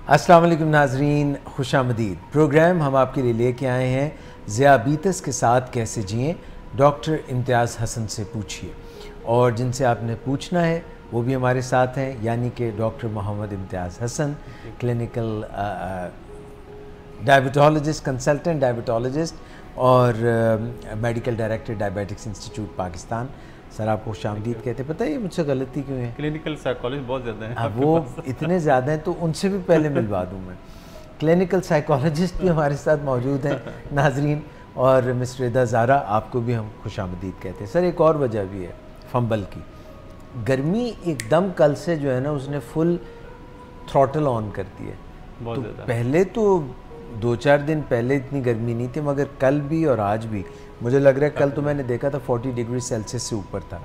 अस्सलाम वालेकुम नाजरीन, खुशामदीद। प्रोग्राम हम आपके लिए लेके आए हैं ज़ियाबीतस के साथ कैसे जिएं, डॉक्टर इम्तियाज़ हसन से पूछिए। और जिनसे आपने पूछना है वो भी हमारे साथ हैं, यानी कि doctor Mohammad Imtiaz Hasan, clinical diabetologist, consultant diabetologist और medical director diabetics institute Pakistan. Sir आपको खुशामदीद कहते हैं। पता है ये मुझसे गलती क्यों है? क्लिनिकल साइकोलॉजिस्ट बहुत ज़्यादा है। वो इतने ज़्यादा हैं तो उनसे भी पहले मिलवा दूँ मैं। क्लिनिकल साइकोलॉजिस्ट भी हमारे साथ मौजूद हैं नाजरीन, और मिस रिदा ज़ारा, आपको भी हम खुशामदीद कहते हैं। सर एक और वजह भी है फंबल की। गर्मी एकदम कल से जो है ना उसने फुल थ्रॉटल ऑन कर दी है। बहुत तो ज़्यादा। पहले तो 2-4 दिन पहले इतनी गर्मी नहीं थी, मगर कल भी और आज भी मुझे लग रहा है, कल तो मैंने देखा था 40 डिग्री सेल्सियस से ऊपर था,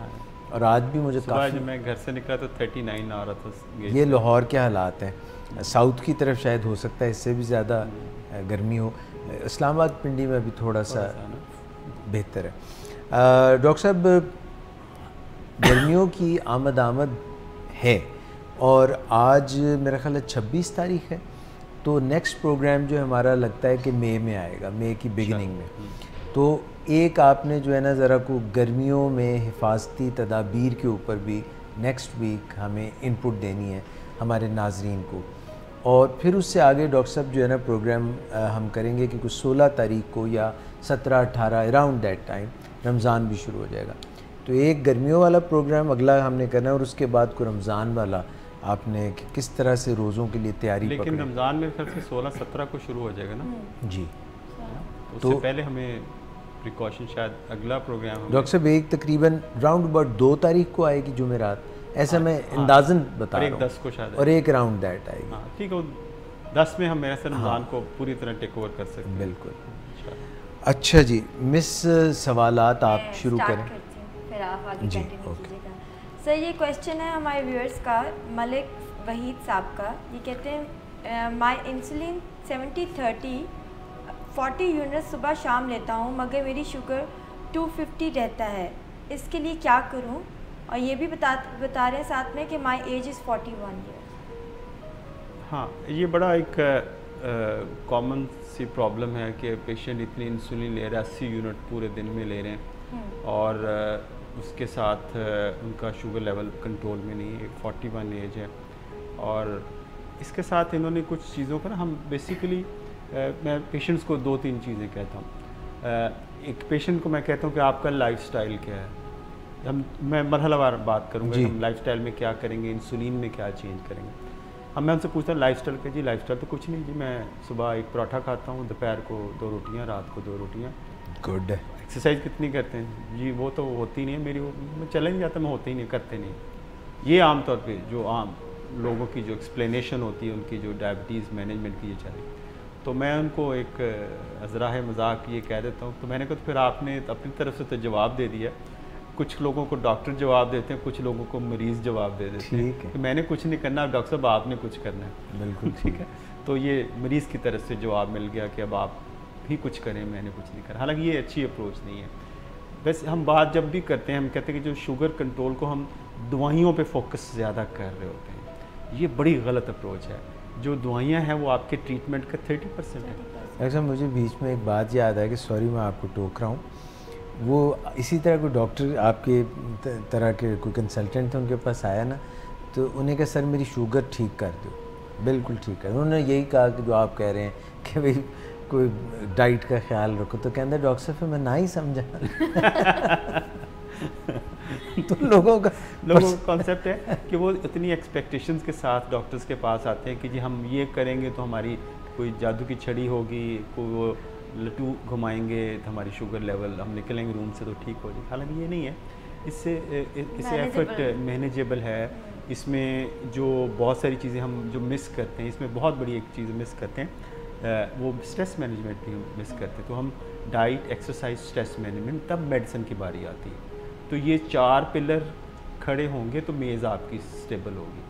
और आज भी मुझे काफ़ी। जब मैं घर से निकला तो 39 आ रहा था। ये लाहौर के हालात हैं। साउथ की तरफ शायद हो सकता है इससे भी ज़्यादा गर्मी हो। इस्लामाबाद पिंडी में भी थोड़ा सा बेहतर है। डॉक्टर साहब, गर्मियों की आमद है और आज मेरा ख्याल है 26 तारीख है, तो नेक्स्ट प्रोग्राम जो हमारा लगता है कि मई में आएगा, मई की बिगिनिंग में। तो एक आपने जो है ना ज़रा को गर्मियों में हिफाजती तदाबीर के ऊपर भी नेक्स्ट वीक हमें इनपुट देनी है हमारे नाजरीन को, और फिर उससे आगे डॉक्टर साहब जो है ना प्रोग्राम हम करेंगे कि कुछ 16 तारीख को या 17-18 अराउंड दैट टाइम रमज़ान भी शुरू हो जाएगा। तो एक गर्मियों वाला प्रोग्राम अगला हमने करना है, और उसके बाद को रमज़ान वाला आपने किस तरह से रोज़ों के लिए तैयारी। लेकिन रमज़ान में फिर से 16-17 को शुरू हो जाएगा ना जी, तो पहले हमें प्रिकॉशन शायद अगला प्रोग्राम डॉक्टर साहब एक तकरीबन राउंड अबाउट 2 तारीख को आएगी जुमेरात, ऐसा मैं अंदाजन बता रहा हूँ, 10 को शायद, और एक राउंड दैट आएगी। ठीक है, 10 में हम मेरे से रमज़ान को पूरी तरह टेक ओवर कर सकते हैं। बिल्कुल। अच्छा जी, मिस सवालात आप शुरू करें, फिर आप आगे जी। कंटिन्यू कीजिएगा। सर ये क्वेश्चन है हमारे व्यूअर्स का, मलिक वहीद साहब का। ये कहते हैं माय इंसुलिन 70-30 40 यूनिट सुबह शाम लेता हूँ, मगर मेरी शुगर 250 रहता है, इसके लिए क्या करूँ? और ये भी बता रहे हैं साथ में कि माय एज इज़ 41 ईयर। हाँ, ये बड़ा एक कॉमन सी प्रॉब्लम है कि पेशेंट इतनी इंसुलिन ले रहा है, 80 यूनिट पूरे दिन में ले रहे हैं, और उसके साथ उनका शुगर लेवल कंट्रोल में नहीं है, 41 एज है। और इसके साथ इन्होंने कुछ चीज़ों का ना, हम बेसिकली मैं पेशेंट्स को 2-3 चीज़ें कहता हूँ। एक पेशेंट को मैं कहता हूँ कि आपका लाइफस्टाइल क्या है। मैं मरहलावार बात करूँगा, हम लाइफस्टाइल में क्या करेंगे, इंसुलिन में क्या चेंज करेंगे। मैं उनसे पूछता हूँ लाइफस्टाइल का। जी लाइफस्टाइल तो कुछ नहीं जी, मैं सुबह एक पराठा खाता हूँ, दोपहर को 2 रोटियाँ, रात को 2 रोटियाँ। गुड। एक्सरसाइज कितनी करते हैं जी? वो तो होती नहीं है मेरी, मैं चला नहीं जाता, मैं होते ही नहीं, करते नहीं। ये आम तौर पे जो आम लोगों की जो एक्सप्लेनेशन होती है उनकी, जो डायबिटीज़ मैनेजमेंट की ये चल रही, तो मैं उनको एक अज़राह मजाक ये कह देता हूँ। तो मैंने कहा तो फिर आपने अपनी तरफ से तो जवाब दे दिया। कुछ लोगों को डॉक्टर जवाब देते हैं, कुछ लोगों को मरीज़ जवाब दे देते हैं कि मैंने कुछ नहीं करना, डॉक्टर साहब आपने कुछ करना है। बिल्कुल ठीक है, तो ये मरीज़ की तरफ से जवाब मिल गया कि अब आप भी कुछ करें, मैंने कुछ नहीं करा। हालांकि ये अच्छी अप्रोच नहीं है। वैसे हम बात जब भी करते हैं, हम कहते हैं कि जो शुगर कंट्रोल को हम दवाइयों पे फोकस ज़्यादा कर रहे होते हैं, ये बड़ी गलत अप्रोच है। जो दवाइयाँ हैं वो आपके ट्रीटमेंट का 30% है। ऐसा मुझे बीच में एक बात याद है कि सॉरी मैं आपको टोक रहा हूँ, वो इसी तरह कोई डॉक्टर आपके तरह के कोई कंसल्टेंट थे, उनके पास आया ना, तो उन्हें कहा सर मेरी शुगर ठीक कर दो। बिल्कुल ठीक है, उन्होंने यही कहा कि जो आप कह रहे हैं कि भाई कोई डाइट का ख्याल रखो। तो कहते हैं डॉक्टर साहब मैं ना ही समझा तो लोगों का कॉन्सेप्ट है कि वो इतनी एक्सपेक्टेशंस के साथ डॉक्टर्स के पास आते हैं कि जी हम ये करेंगे तो हमारी कोई जादू की छड़ी होगी, कोई वो लट्टू घुमाएंगे तो हमारी शुगर लेवल, हम निकलेंगे रूम से तो ठीक हो जाएगी। हालांकि ये नहीं है, इससे एफर्ट मैनेजेबल है। इसमें जो बहुत सारी चीज़ें हम जो मिस करते हैं, इसमें बहुत बड़ी एक चीज़ मिस करते हैं, वो स्ट्रेस मैनेजमेंट भी हम मिस करते हैं। तो हम डाइट, एक्सरसाइज, स्ट्रेस मैनेजमेंट, तब मेडिसिन की बारी आती है। तो ये 4 पिलर खड़े होंगे तो मेज़ आपकी स्टेबल होगी।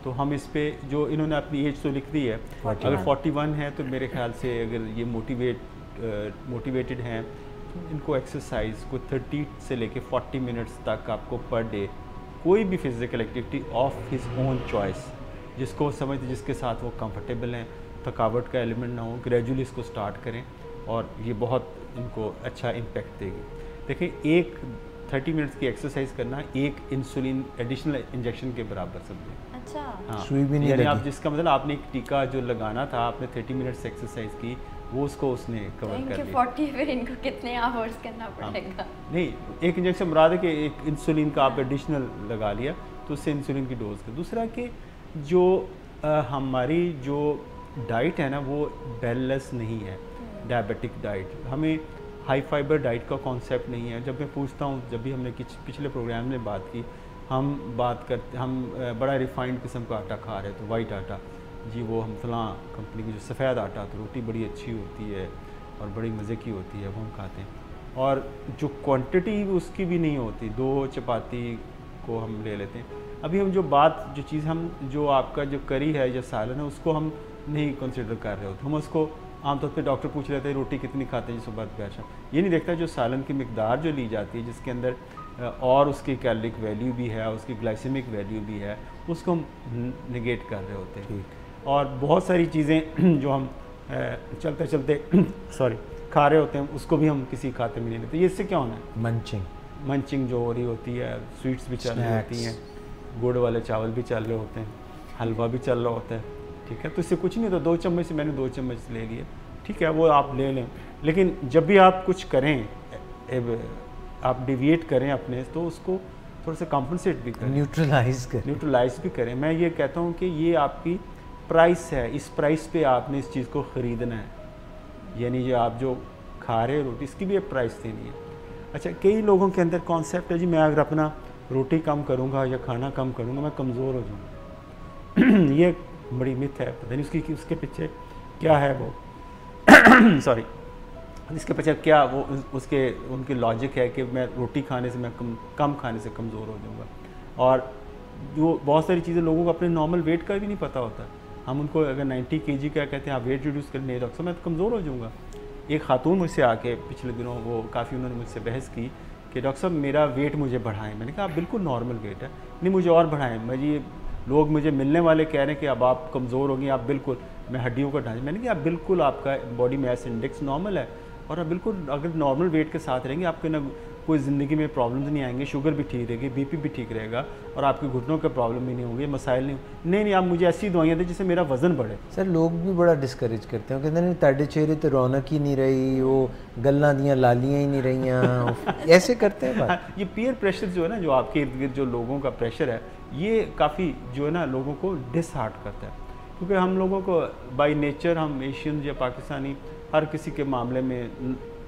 तो हम इस पे जो इन्होंने अपनी एज तो लिख दी है, अगर 41 है तो मेरे ख्याल से अगर ये मोटिवेटेड हैं तो इनको एक्सरसाइज को 30 से लेके 40 मिनट्स तक आपको पर डे कोई भी physical activity of his own choice, जिसको समझते, जिसके साथ वो कंफर्टेबल हैं, थकावट का एलिमेंट ना हो, ग्रेजुअली इसको स्टार्ट करें और ये बहुत इनको अच्छा इम्पेक्ट देगी। देखिए, एक 30 मिनट्स की एक्सरसाइज करना एक इंसुलिन एडिशनल इंजेक्शन के बराबर समझें। अच्छा। हाँ, सुई भी नहीं यानी लगी। आप जिसका मतलब आपने एक टीका जो लगाना था, आपने 30 मिनट्स एक्सरसाइज की, वो उसको उसने कवर कर इनके लिया। 40 फिर इनको कितने आवर्स करना पड़ेगा? नहीं, एक इंजेक्शन मुराद है कि एक इंसुलिन का आप एडिशनल लगा लिया तो उससे इंसुलिन की डोज का। दूसरा कि जो हमारी जो डाइट है ना वो बैलेंस नहीं है, डायबिटिक डाइट। हमें हाई फाइबर डाइट का कॉन्सेप्ट नहीं है। जब मैं पूछता हूँ, जब भी हमने पिछले प्रोग्राम में बात की, हम बात करते, हम बड़ा रिफाइंड किस्म का आटा खा रहे हैं, तो वाइट आटा जी, वो हम फलां कंपनी की जो सफ़ेद आटा, तो रोटी बड़ी अच्छी होती है और बड़ी मज़े की होती है, वो हम खाते हैं। और जो क्वांटिटी उसकी भी नहीं होती, 2 चपाती को हम ले लेते हैं। अभी हम जो चीज़ हम जो आपका जो करी है या सालन है, उसको हम नहीं कंसिडर कर रहे होते। हम उसको आमतौर पे डॉक्टर पूछ लेते हैं रोटी कितनी खाते हैं जी सुबह दोपहर शाम। ये नहीं देखता जो सालन की मिकदार जो ली जाती है, जिसके अंदर और उसकी कैलोरिक वैल्यू भी है, उसकी ग्लाइसेमिक वैल्यू भी है, उसको हम निगेट कर रहे होते हैं। और बहुत सारी चीज़ें जो हम चलते चलते सॉरी खा रहे होते हैं, उसको भी हम किसी खाते में नहीं लेते। ये इससे क्या होना है? मंचिंग जो हो रही होती है, स्वीट्स भी चल रही होती हैं, गुड़ वाले चावल भी चल रहे होते हैं, हलवा भी चल रहा होता है, ठीक है। तो इससे कुछ नहीं, तो 2 चम्मच से मैंने 2 चम्मच ले लिए, ठीक है, वो आप ले लें। लेकिन जब भी आप कुछ करें, आप डिविएट करें अपने, तो उसको थोड़ा सा कॉम्पनसेट भी करें, न्यूट्रलाइज भी करें। मैं ये कहता हूँ कि ये आपकी प्राइस है, इस प्राइस पे आपने इस चीज़ को ख़रीदना है। यानी जो आप जो खा रहे हो रोटी, इसकी भी एक प्राइस देनी है। अच्छा, कई लोगों के अंदर कॉन्सेप्ट है जी, मैं अगर अपना रोटी कम करूँगा या खाना कम करूँगा, मैं कमज़ोर हो जाऊँगा। ये बड़ी मिथ है, पता नहीं उसके पीछे क्या है वो सॉरी, इसके पीछे क्या वो उनकी लॉजिक है कि मैं रोटी खाने से, मैं कम खाने से कमज़ोर हो जाऊँगा। और जो बहुत सारी चीज़ें लोगों को अपने नॉर्मल वेट का भी नहीं पता होता। हम उनको अगर 90 kg का कहते हैं, आप वेट रिड्यूस करने, नहीं डॉक्टर मैं तो कमज़ोर हो जाऊँगा। एक खातून मुझसे आके पिछले दिनों, वो काफ़ी उन्होंने मुझसे बहस की कि डॉक्टर साहब मेरा वेट मुझे बढ़ाएं। मैंने कहा आप बिल्कुल नॉर्मल वेट है, नहीं मुझे और बढ़ाएं। मुझे लोग मुझे मिलने वाले कह रहे हैं कि अब आप कमज़ोर होंगे, आप बिल्कुल, मैं हड्डियों का ढांचा, मैंने कहा आप बिल्कुल, आपका बॉडी मास इंडेक्स नॉर्मल है और आप बिल्कुल अगर नॉर्मल वेट के साथ रहेंगे, आपके ना कोई ज़िंदगी में प्रॉब्लम्स नहीं आएंगे, शुगर भी ठीक रहेगी, बीपी भी ठीक रहेगा और आपके घुटनों के प्रॉब्लम भी नहीं होंगे, मसाइल नहीं, आप मुझे ऐसी दवाइयाँ दें जिससे मेरा वज़न बढ़े। सर लोग भी बड़ा डिस्करेज करते हैं, कहते हैं ताड़े चेहरे तो रौनक ही नहीं रही, वो गल्लां दियाँ लालियाँ ही नहीं रही, ऐसे करते हैं बात। ये पीयर प्रेशर जो है ना, जो आपके इर्द गिर्द जो लोगों का प्रेशर है, ये काफ़ी जो है ना लोगों को डिसहार्ट करता है। क्योंकि हम लोगों को बाय नेचर, हम एशियन या पाकिस्तानी, हर किसी के मामले में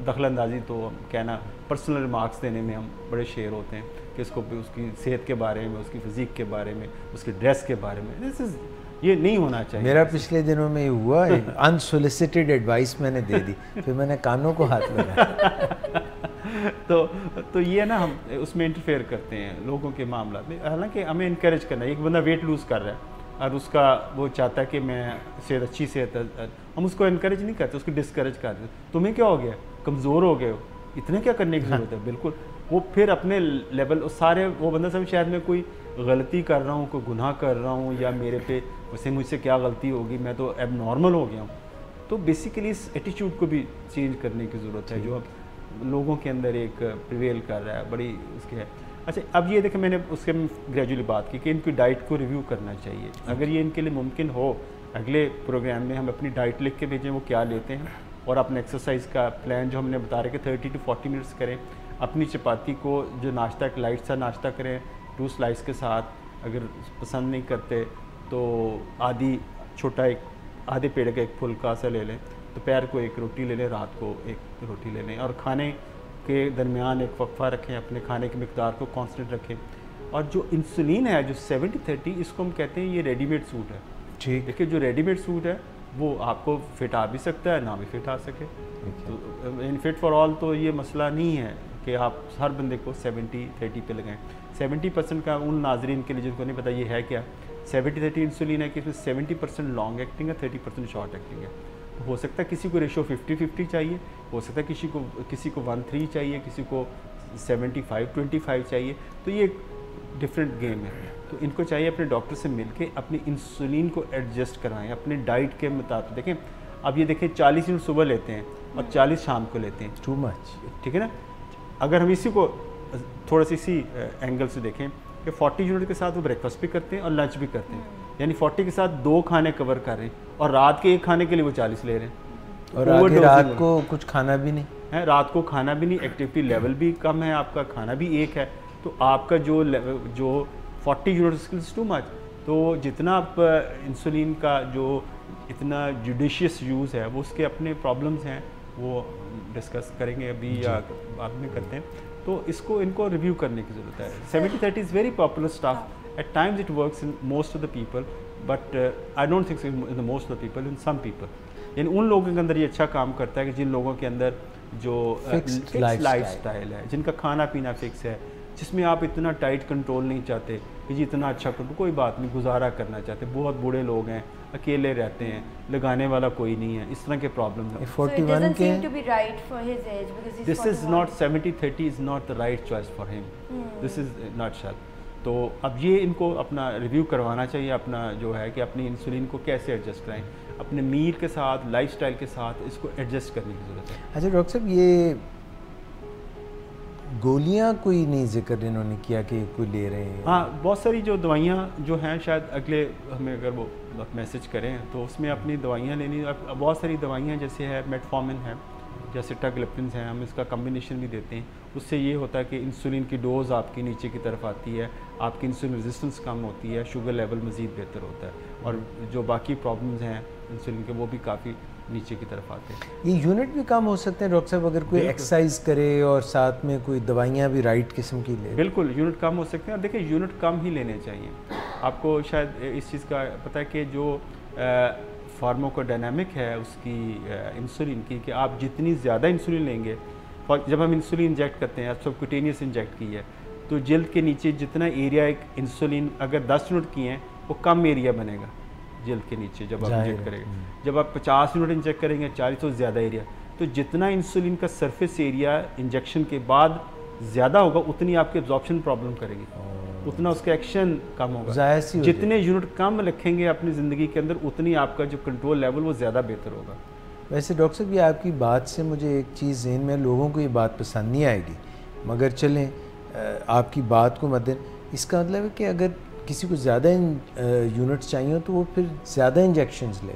दखलंदाजी, तो कहना पर्सनल रिमार्क्स देने में हम बड़े शेर होते हैं कि इसको उसकी सेहत के बारे में, उसकी फिज़ीक के बारे में, उसकी ड्रेस के बारे में, ये नहीं होना चाहिए। मेरा पिछले दिनों में हुआ, अनसोलिसिटेड एडवाइस मैंने दे दी, फिर मैंने कानों को हाथ लगाया। तो ये ना हम उसमें इंटरफेयर करते हैं लोगों के मामला में। हालांकि हमें इनकरेज करना है। एक बंदा वेट लूज़ कर रहा है और उसका वो चाहता है कि मैं सेहत अच्छी सेहत, हम उसको इनकरेज नहीं करते, उसको डिस्करेज कर देते। तुम्हें क्या हो गया, कमज़ोर हो गए हो, इतने क्या करने की ज़रूरत है। बिल्कुल, वो फिर अपने लेवल सारे, वो बंदा सब शायद मैं कोई गलती कर रहा हूँ, कोई गुनाह कर रहा हूँ, या मेरे पे वैसे मुझसे क्या गलती होगी, मैं तो अब नॉर्मल हो गया हूँ। तो बेसिकली इस एटीट्यूड को भी चेंज करने की ज़रूरत है, जो अब लोगों के अंदर एक प्रिवेल कर रहा है, बड़ी उसके है। अच्छा, अब ये देखें, मैंने उसके ग्रेजुअली बात की कि इनकी डाइट को रिव्यू करना चाहिए। अगर ये इनके लिए मुमकिन हो, अगले प्रोग्राम में हम अपनी डाइट लिख के भेजें, वो क्या लेते हैं, और अपने एक्सरसाइज का प्लान जो हमने बता रहे कि 30 to 40 मिनट्स करें। अपनी चपाती को जो नाश्ता, एक लाइट सा नाश्ता करें 2 स्लाइस के साथ। अगर पसंद नहीं करते तो छोटा एक आधे पेड़ का एक फुल्का सा ले लें, दोपहर को एक रोटी ले लें, रात को एक रोटी ले लें, और खाने के दरमियान एक वक्फा रखें, अपने खाने की मिकदार को कांस्टेंट रखें। और जो इंसुलिन है, जो 70-30, इसको हम कहते हैं ये रेडीमेड सूट है। ठीक, देखिए जो रेडीमेड सूट है वो आपको फिट आ भी सकता है, ना भी फिट आ सके। तो इन फिट फॉर ऑल तो ये मसला नहीं है कि आप हर बंदे को 70-30 पे लगाएं। 70% का उन नाजरीन के लिए जिनको नहीं पता ये है क्या, 70-30 इंसुलिन है कि इसमें 70% लॉन्ग एक्टिंग है, 30% शॉर्ट एक्टिंग है। तो हो सकता है किसी को रेशो 50-50 चाहिए, हो सकता है किसी को 1:3 चाहिए, किसी को 75-25 चाहिए। तो ये डिफरेंट गेम है। तो इनको चाहिए अपने डॉक्टर से मिलके अपनी इंसुलिन को एडजस्ट कराएं अपने डाइट के मुताबिक। देखें अब ये देखें 40 यूनिट सुबह लेते हैं और 40 शाम को लेते हैं, टू मच, ठीक है ना। अगर हम इसी को थोड़ा सी इसी एंगल से देखें कि 40 यूनिट के साथ वो ब्रेकफास्ट भी करते हैं और लंच भी करते हैं, यानी 40 के साथ 2 खाने कवर कर रहे हैं और रात के 1 खाने के लिए वो 40 ले रहे हैं, और आगे रात को कुछ खाना भी नहीं है, रात को खाना भी नहीं, एक्टिविटी लेवल भी कम है, आपका खाना भी 1 है, तो आपका जो 40 यूनिट इज टू मच। तो जितना आप इंसुलिन का जो इतना जुडिशियस यूज़ है वो उसके अपने प्रॉब्लम्स हैं, वो डिस्कस करेंगे अभी या बाद में करते हैं। तो इसको इनको रिव्यू करने की ज़रूरत है। 70-30 is very popular stuff, at times it works in most of the people, but I don't think in the most of the people, in some people. यानी उन लोगों के अंदर ये अच्छा काम करता है कि जिन लोगों के अंदर जो फिक्स लाइफस्टाइल है, जिनका खाना पीना फिक्स है, जिसमें आप इतना टाइट कंट्रोल नहीं चाहते कि जी इतना अच्छा कंट्रोल, कोई बात नहीं, गुजारा करना चाहते। बहुत बूढ़े लोग हैं, अकेले रहते हैं, लगाने वाला कोई नहीं है, इस तरह के प्रॉब्लम है। 41 के this is not 70-30 is not the right choice for him, this is not shut. तो अब ये इनको अपना रिव्यू करवाना चाहिए, अपना जो है कि अपनी इंसुलिन को कैसे एडजस्ट कराएं, अपने मील के साथ, लाइफस्टाइल के साथ इसको एडजस्ट करने की ज़रूरत है। अच्छा डॉक्टर साहब, ये गोलियां कोई नहीं जिक्र इन्होंने किया कि कोई ले रहे हैं? हाँ, बहुत सारी जो दवाइयाँ जो हैं, शायद अगले हमें अगर वो मैसेज करें तो उसमें अपनी दवाइयाँ लेनी। बहुत सारी दवाइयाँ जैसे है मेटफॉर्मिन है, जैसे टगलेप्टिन्स हैं, हम इसका कम्बिनेशन भी देते हैं। उससे ये होता है कि इंसुलिन की डोज़ आपकी नीचे की तरफ आती है, आपकी इंसुलिन रेजिस्टेंस कम होती है, शुगर लेवल मज़ीद बेहतर होता है, और जो बाकी प्रॉब्लम्स हैं इंसुलिन के वो भी काफ़ी नीचे की तरफ आते हैं। ये यूनिट भी कम हो सकते हैं डॉक्टर साहब अगर कोई एक्सरसाइज करे और साथ में कोई दवाइयाँ भी राइट किस्म की ले? बिल्कुल, यूनिट कम हो सकते हैं। और देखिए यूनिट कम ही लेने चाहिए। आपको शायद इस चीज़ का पता है कि जो फार्माकोडायनामिक है उसकी इंसुलिन की, कि आप जितनी ज़्यादा इंसुलिन लेंगे, जब हम इंसुलिन इंजेक्ट करते हैं, आप सबक्यूटेनियस इंजेक्ट की है, तो जल्द के नीचे जितना एरिया एक इंसुलिन अगर 10 यूनिट की हैं वो कम एरिया बनेगा जल्द के नीचे जब आप इंजेक्ट करेंगे। जब आप 50 यूनिट इंजेक्ट करेंगे 40 तो ज़्यादा एरिया, तो जितना इंसुलिन का सरफेस एरिया इंजेक्शन के बाद ज़्यादा होगा उतनी आपकी एब्जॉर्प्शन प्रॉब्लम करेगी, उतना उसका एक्शन कम होगा। जितने यूनिट कम रखेंगे अपनी ज़िंदगी के अंदर उतनी आपका जो कंट्रोल लेवल वो ज़्यादा बेहतर होगा। वैसे डॉक्टर साहब, ये आपकी बात से मुझे एक चीज़ ज़हन में, लोगों को ये बात पसंद नहीं आएगी मगर चलें आपकी बात को मद्देनजर, इसका मतलब है कि अगर किसी को ज़्यादा यूनिट्स चाहिए तो वो फिर ज़्यादा इंजेक्शंस ले,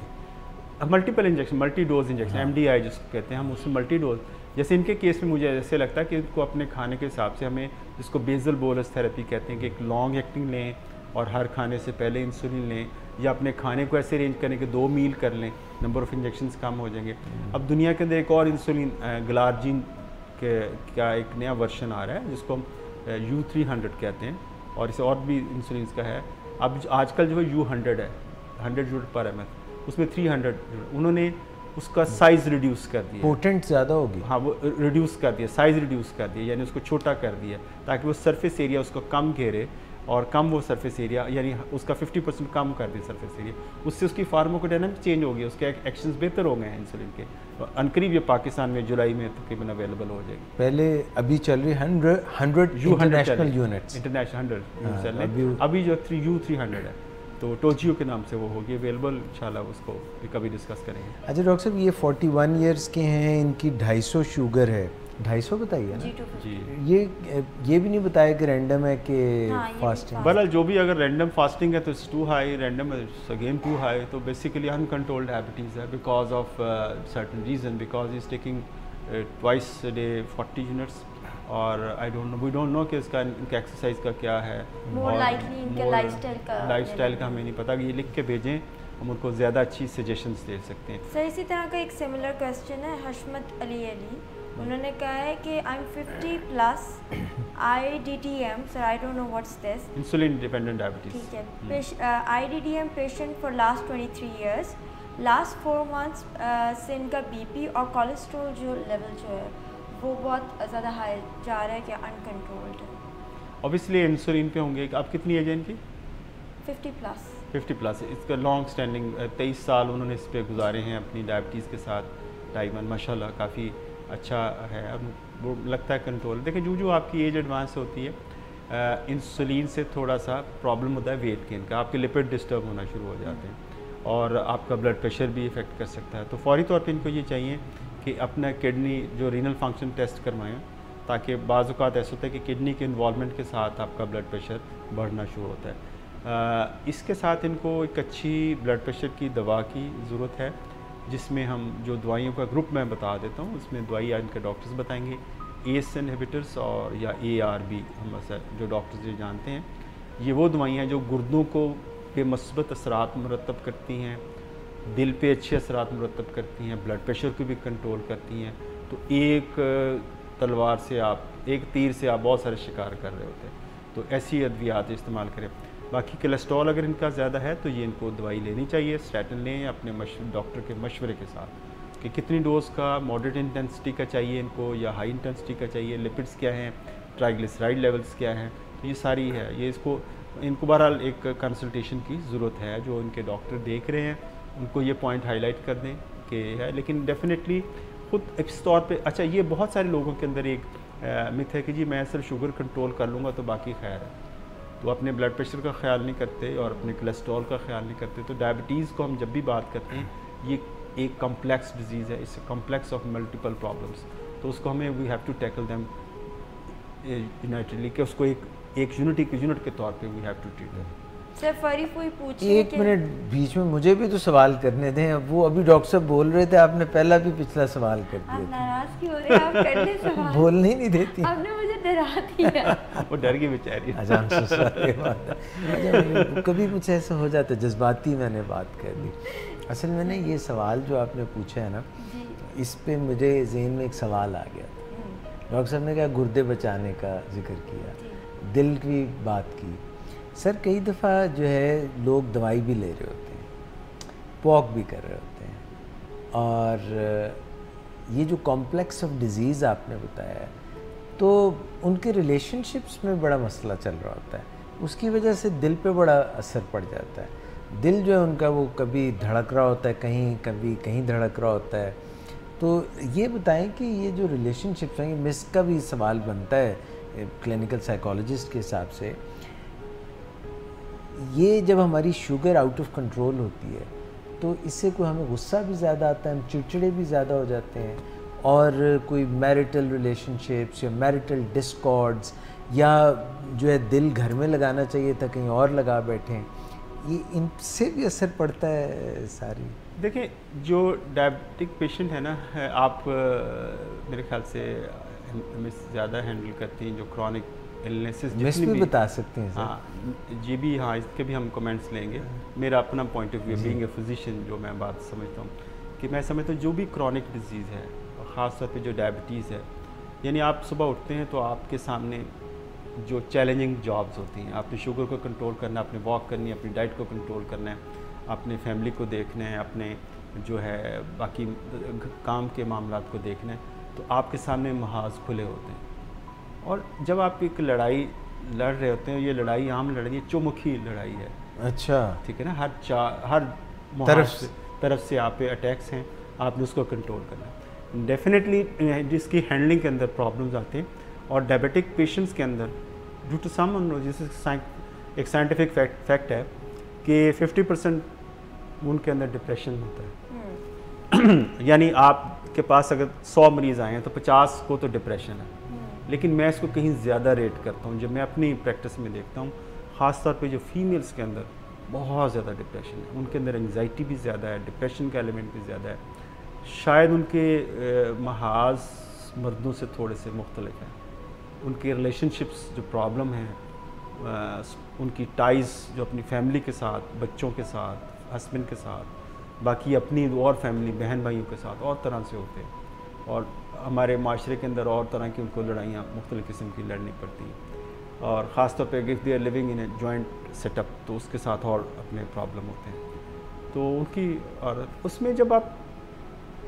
multiple injection, multi dose injection, MDI जिसको कहते हैं हम, उसमें मल्टी डोज। जैसे इनके केस में मुझे ऐसे लगता है कि इनको अपने खाने के हिसाब से हमें, जिसको बेसल बोलस थेरेपी कहते हैं, कि एक लॉन्ग एक्टिंग लें और हर खाने से पहले इंसुलिन लें, या अपने खाने को ऐसे अरेंज करें कि 2 मील कर लें, नंबर ऑफ़ इंजेक्शंस कम हो जाएंगे। अब दुनिया के अंदर एक और इंसुलिन ग्लार्जिन के का एक नया वर्जन आ रहा है जिसको हम U300 कहते हैं, और इसे और भी इंसुलिन का है। अब आजकल जो है U100 है, 100 यूनिट पर ml, उसमें 300 उन्होंने उसका साइज़ रिड्यूस कर दिया, पोटेंट ज़्यादा होगी। हाँ, वो रिड्यूस कर दिया, साइज़ रिड्यूस कर दिया, यानी उसको छोटा कर दिया ताकि वो सरफेस एरिया उसको कम घेरे, और कम वो सरफेस एरिया, यानी उसका 50% कम कर दिया सरफेस एरिया। उससे उसकी फार्माकोडायनामिक्स चेंज हो गई, उसके एक्शंस बेहतर हो गए हैं इंसुलिन के। अनकरीब ये पाकिस्तान में जुलाई में तकरीबन अवेलेबल हो जाएगी। पहले अभी चल रही 100 इंटरनेशनल यूनिट्स, इंटरनेशनल 100 अभी जो U300 है, तो टोजियो के नाम से वो होगी अवेलेबल, इंशाल्लाह उसको भी कभी डिस्कस करेंगे। अच्छा डॉक्टर साहब, ये 41 इयर्स के हैं, इनकी 250 शुगर है, 250 बताइए ना जी। ये भी नहीं बताया कि रैंडम है कि फास्टिंग? बहरहाल जो भी, अगर रैंडम फास्टिंग है तो it's too high, random again too high, तो बेसिकली अनकंट्रोल्ड डायबिटीज़ है because of certain reason, because he is taking twice a day 40 units, और I don't know, we don't know कि इसका इनका एक्सरसाइज का क्या है, लाइफस्टाइल का हमें नहीं पता। ये लिख के भेजें, हम उनको ज़्यादा अच्छी सजेशंस दे सकते हैं। सर इसी तरह का एक सिमिलर क्वेश्चन है हशमत अली, उन्होंने कहा है कि I am 50 plus IDTM, sir I don't know what's this, insulin dependent diabetes, ठीक है, IDTM patient for last 23 years, last 4 months से इनका BP और कोलेस्ट्रॉल जो लेवल जो है वो बहुत ज़्यादा हाई जा रहा है कि अनकंट्रोल्ड है। ऑब्वियसली इंसुलिन पे होंगे। आप कितनी एज है इनकी? 50 प्लस। इसका लॉन्ग स्टैंडिंग 23 साल उन्होंने इस पे गुजारे हैं अपनी डायबिटीज़ के साथ। टाइम माशाल्लाह काफ़ी अच्छा है, अब वो लगता है कंट्रोल। देखिए जो आपकी एज एडवांस होती है इंसुलिन से थोड़ा सा प्रॉब्लम होता है वेट गेन का, आपके लिपिड डिस्टर्ब होना शुरू हो जाते हैं और आपका ब्लड प्रेशर भी इफ़ेक्ट कर सकता है। तो फौरी तौर पे इनको ये चाहिए कि अपना किडनी जो रीनल फंक्शन टेस्ट करवाएं, ताकि बाज़ औक़ात ऐसा होता है कि किडनी के इन्वॉल्वमेंट के साथ आपका ब्लड प्रेशर बढ़ना शुरू होता है। इसके साथ इनको एक अच्छी ब्लड प्रेशर की दवा की ज़रूरत है, जिसमें हम जो दवाइयों का ग्रुप मैं बता देता हूँ, उसमें दवाई इनके डॉक्टर्स बताएंगे, ACE इनहिबिटर्स और या ARB, हम जो डॉक्टर्स ये जानते हैं, ये वो दवाइयाँ हैं जो गुर्दों को पे मस्बत असरात मुरतब करती हैं, दिल पे अच्छे असरात मुरतब करती हैं, ब्लड प्रेशर को भी कंट्रोल करती हैं। तो एक तलवार से आप, एक तीर से आप बहुत सारे शिकार कर रहे होते हैं। तो ऐसी अद्वियात इस्तेमाल करें। बाकी कोलेस्ट्रॉल अगर इनका ज़्यादा है तो ये इनको दवाई लेनी चाहिए, स्टैटिन लें अपने डॉक्टर के मशवरे के साथ कि कितनी डोज का, मॉडरेट इंटेंसिटी का चाहिए इनको या हाई इंटेंसिटी का चाहिए, लिपिड्स क्या हैं, ट्राइग्लिसराइड लेवल्स क्या हैं। तो ये सारी है, ये इनको बहरहाल एक कंसल्टेशन की ज़रूरत है। जो इनके डॉक्टर देख रहे हैं उनको ये पॉइंट हाईलाइट कर दें कि है, लेकिन डेफिनेटली खुद इस तौर पे अच्छा, ये बहुत सारे लोगों के अंदर एक मिथ है कि जी मैं सिर्फ शुगर कंट्रोल कर लूँगा तो बाकी खैर है। तो अपने ब्लड प्रेशर का ख्याल नहीं करते और अपने कोलेस्ट्रॉल का ख्याल नहीं करते। तो डायबिटीज़ को हम जब भी बात करते हैं, ये एक कम्प्लेक्स डिजीज़ है, it's complex of multiple problems. तो उसको हमें we have to tackle them unitedly, कि उसको एक यूनिट के तौर पे we have to treat them. Sir फरीफ वही पूछ रहे एक मिनट बीच में मुझे भी तो सवाल करने दें। वो अभी डॉक्टर साहब बोल रहे थे, आपने पहला भी पिछला सवाल कर दिया। आप नाराज क्यों हो रहे हैं? आप कर ले सवाल। बोलने ही नहीं देती। आपने मुझे डरा दिया। वो डर गई बेचारी। अच्छा, कभी कुछ ऐसा हो जाता है, जज्बाती मैंने बात कर दी। असल में ना ये सवाल जो आपने पूछा है ना, इस पे मुझे जहन में एक सवाल आ गया। डॉक्टर साहब ने कहा गुर्दे बचाने का जिक्र किया, दिल की बात की। सर कई दफ़ा जो है लोग दवाई भी ले रहे होते हैं, वॉक भी कर रहे होते हैं, और ये जो कॉम्प्लेक्स ऑफ डिज़ीज़ आपने बताया है, तो उनके रिलेशनशिप्स में बड़ा मसला चल रहा होता है, उसकी वजह से दिल पे बड़ा असर पड़ जाता है। दिल जो है उनका वो कभी धड़क रहा होता है कहीं, कभी कहीं धड़क रहा होता है। तो ये बताएं कि ये जो रिलेशनशिप्स हैं, ये मिस का भी सवाल बनता है क्लिनिकल साइकोलॉजिस्ट के हिसाब से। ये जब हमारी शुगर आउट ऑफ कंट्रोल होती है तो इससे कोई हमें गुस्सा भी ज़्यादा आता है, हम चिड़चिड़े भी ज़्यादा हो जाते हैं, और कोई मैरिटल रिलेशनशिप्स या मैरिटल डिस्कॉर्ड्स, या जो है दिल घर में लगाना चाहिए था कहीं और लगा बैठें, ये इनसे भी असर पड़ता है सारी। देखिए, जो डायबिटिक पेशेंट है ना, आप मेरे ख्याल से हमें ज़्यादा हैंडल करती हैं जो क्रॉनिक इलनेसेस जितनी भी बता सकते हैं। हाँ जी भी, हाँ इसके भी हम कमेंट्स लेंगे। मेरा अपना point of view being a physician जो मैं बात समझता हूँ कि मैं समझता हूँ जो भी क्रॉनिक डिजीज़ है, और ख़ास तौर पे जो डायबिटीज़ है, यानी आप सुबह उठते हैं तो आपके सामने जो चैलेंजिंग जॉब्स होती हैं, आपने शुगर को कंट्रोल करना है, आपने वॉक करनी है, अपनी डाइट को कंट्रोल करना है, अपने फैमिली को देखना है, अपने जो है बाकी काम के मामलात को देखना है, तो आपके सामने महाज खुले होते हैं। और जब आप एक लड़ाई लड़ रहे होते हैं, ये लड़ाई आम लड़ाई है, चौमुखी लड़ाई है। अच्छा, ठीक है ना, हर तरफ से आप पे अटैक्स हैं, आपने उसको कंट्रोल करना है। डेफिनेटली जिसकी हैंडलिंग के अंदर प्रॉब्लम्स आते हैं, और डायबिटिक पेशेंट्स के अंदर ड्यू टू सम, जैसे एक साइंटिफिक फैक्ट है कि 50% उनके अंदर डिप्रेशन होता है। यानी आपके पास अगर 100 मरीज़ आए हैं तो 50 को तो डिप्रेशन है। लेकिन मैं इसको कहीं ज़्यादा रेट करता हूँ, जब मैं अपनी प्रैक्टिस में देखता हूँ, ख़ास तौर पे जो फीमेल्स के अंदर बहुत ज़्यादा डिप्रेशन है, उनके अंदर एंग्जाइटी भी ज़्यादा है, डिप्रेशन का एलिमेंट भी ज़्यादा है। शायद उनके महाज मर्दों से थोड़े से मुख्तलिफ हैं, उनके रिलेशनशिप्स जो प्रॉब्लम हैं, उनकी टाइज़ जो अपनी फैमिली के साथ, बच्चों के साथ, हस्बैंड के साथ, बाकी अपनी और फैमिली बहन भाइयों के साथ और तरह से होते हैं। और हमारे माशरे के अंदर और तरह की उनको लड़ाइयाँ मुख्तलिफ़ किस्म की लड़नी पड़ती हैं, और ख़ास तौर पे if they are living in a joint setup तो उसके साथ और अपने प्रॉब्लम होते हैं। तो उनकी, और उसमें जब आप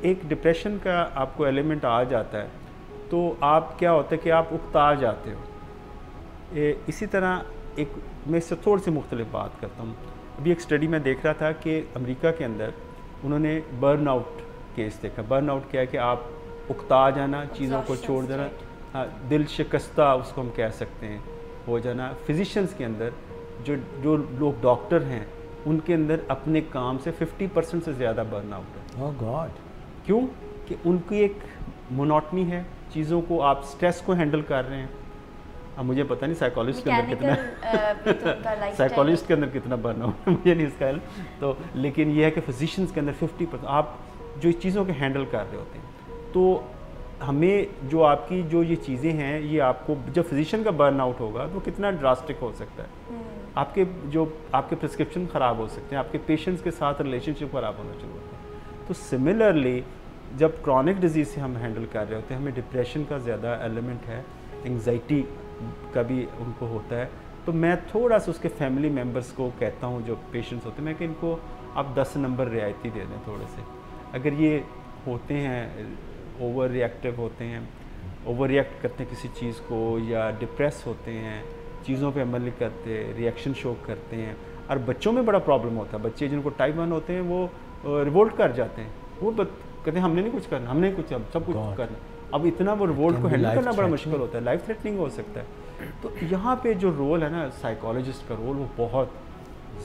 एक डिप्रेशन का आपको एलिमेंट आ जाता है तो आप क्या होता है कि आप उकता जाते हो। इसी तरह एक मैं इससे थोड़ी सी मुख्तलिफ बात करता हूँ। अभी एक स्टडी में देख रहा था कि अमेरिका के अंदर उन्होंने बर्न आउट केस देखा। बर्न आउट क्या है कि आप उकता जाना, चीज़ों को छोड़ देना, दिल शिकस्ता उसको हम कह सकते हैं, हो जाना। फिजिशियंस के अंदर जो लोग डॉक्टर हैं उनके अंदर अपने काम से 50% से ज़्यादा बर्नआउट है। ओह गॉड, क्यों? कि उनकी एक मोनोटनी है, चीज़ों को आप स्ट्रेस को हैंडल कर रहे हैं। अब मुझे पता नहीं साइकोलॉजिस्ट के अंदर कितना साइकोलॉजिस्ट के अंदर कितना बर्नआउट है, मुझे नहीं इसका तो, लेकिन ये है कि फिजिशियंस के अंदर 50% आप जो चीज़ों के हैंडल कर रहे होते हैं। तो हमें जो आपकी जो ये चीज़ें हैं, ये आपको जब फिजिशियन का बर्नआउट होगा तो कितना ड्रास्टिक हो सकता है। आपके प्रिस्क्रिप्शन ख़राब हो सकते हैं, आपके पेशेंट्स के साथ रिलेशनशिप ख़राब होना शुरू होता है। तो सिमिलरली जब क्रॉनिक डिजीज़ से हम हैंडल कर रहे होते हैं, हमें डिप्रेशन का ज़्यादा एलिमेंट है, एंग्जाइटी का भी उनको होता है। तो मैं थोड़ा सा उसके फैमिली मेम्बर्स को कहता हूँ जो पेशेंट्स होते हैं, मैं कि इनको आप 10 नंबर रियायती दे दें थोड़े से। अगर ये होते हैं ओवर रिएक्टिव होते हैं, ओवर रिएक्ट करते हैं किसी चीज़ को, या डिप्रेस होते हैं, चीज़ों पे अमल नहीं करते, रिएक्शन शो करते हैं। और बच्चों में बड़ा प्रॉब्लम होता है, बच्चे जिनको टाइप 1 होते हैं वो रिवोल्ट कर जाते हैं, वो कहते हैं हमने नहीं कुछ करना, हमने कुछ सब कुछ करना। अब इतना वो रिवोल्ट को हैंडल करना बड़ा मुश्किल होता है, लाइफ थ्रेटनिंग हो सकता है। तो यहाँ पे जो रोल है ना साइकोलॉजिस्ट का रोल, वो बहुत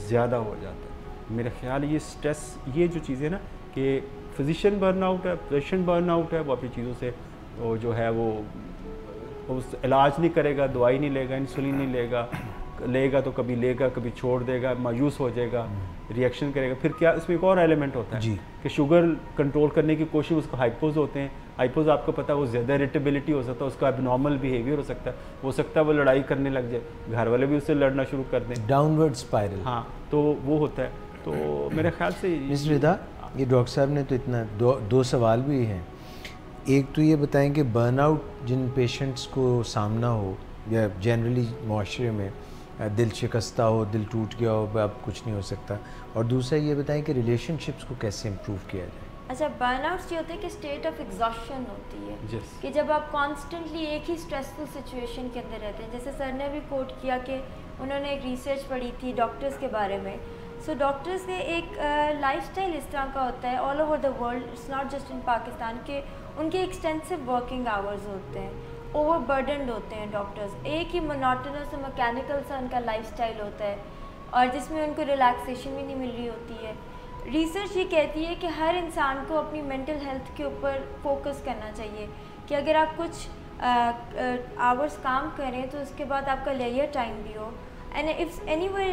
ज़्यादा हो जाता है। मेरा ख्याल ये स्ट्रेस, ये जो चीज़ें ना कि फिजिशियन बर्नआउट है, पेशेंट बर्नआउट है, वो अपनी चीज़ों से वो जो है वो उस इलाज नहीं करेगा, दवाई नहीं लेगा, इंसुलिन नहीं लेगा तो कभी लेगा, कभी छोड़ देगा, मायूस हो जाएगा, रिएक्शन करेगा। फिर क्या इसमें एक और एलिमेंट होता है कि शुगर कंट्रोल करने की कोशिश, उसको हाइपोज होते हैं। हाइपोज आपको पता है वो ज़्यादा इरिटेबिलिटी हो सकता है, उसका एबनॉर्मल बिहेवियर हो सकता है वो लड़ाई करने लग जाए, घर वाले भी उससे लड़ना शुरू कर दें, डाउनवर्ड स्पाइरल। हाँ, तो वो होता है। तो मेरे ख्याल से मिस रिदा, ये डॉक्टर साहब ने तो इतना दो सवाल भी हैं। एक तो ये बताएं कि बर्नआउट जिन पेशेंट्स को सामना हो, या जनरली माशरे में दिल शिकस्ता हो, दिल टूट गया हो, अब कुछ नहीं हो सकता, और दूसरा ये बताएं कि रिलेशनशिप्स को कैसे इम्प्रूव किया जाए। अच्छा, बर्नआउट ये होता है कि स्टेट ऑफ एग्जॉस्शन होती है, कि जब आप कॉन्स्टेंटली एक ही स्ट्रेसफुल सिचुएशन के अंदर रहते हैं। जैसे सर ने भी कोट किया कि उन्होंने एक रिसर्च पढ़ी थी डॉक्टर्स के बारे में। सो डॉक्टर्स के एक लाइफस्टाइल इस तरह का होता है all over the world, it's not just in Pakistan, के उनके एक्सटेंसिव वर्किंग आवर्स होते हैं, ओवरबर्डनड होते हैं डॉक्टर्स, एक ही मोनोटोनस और मैकेनिकल सा उनका लाइफस्टाइल होता है, और जिसमें उनको रिलैक्सेशन भी नहीं मिल रही होती है। रिसर्च ये कहती है कि हर इंसान को अपनी मेंटल हेल्थ के ऊपर फोकस करना चाहिए, कि अगर आप कुछ आवर्स काम करें तो उसके बाद आपका लेजर टाइम भी हो। And if anywhere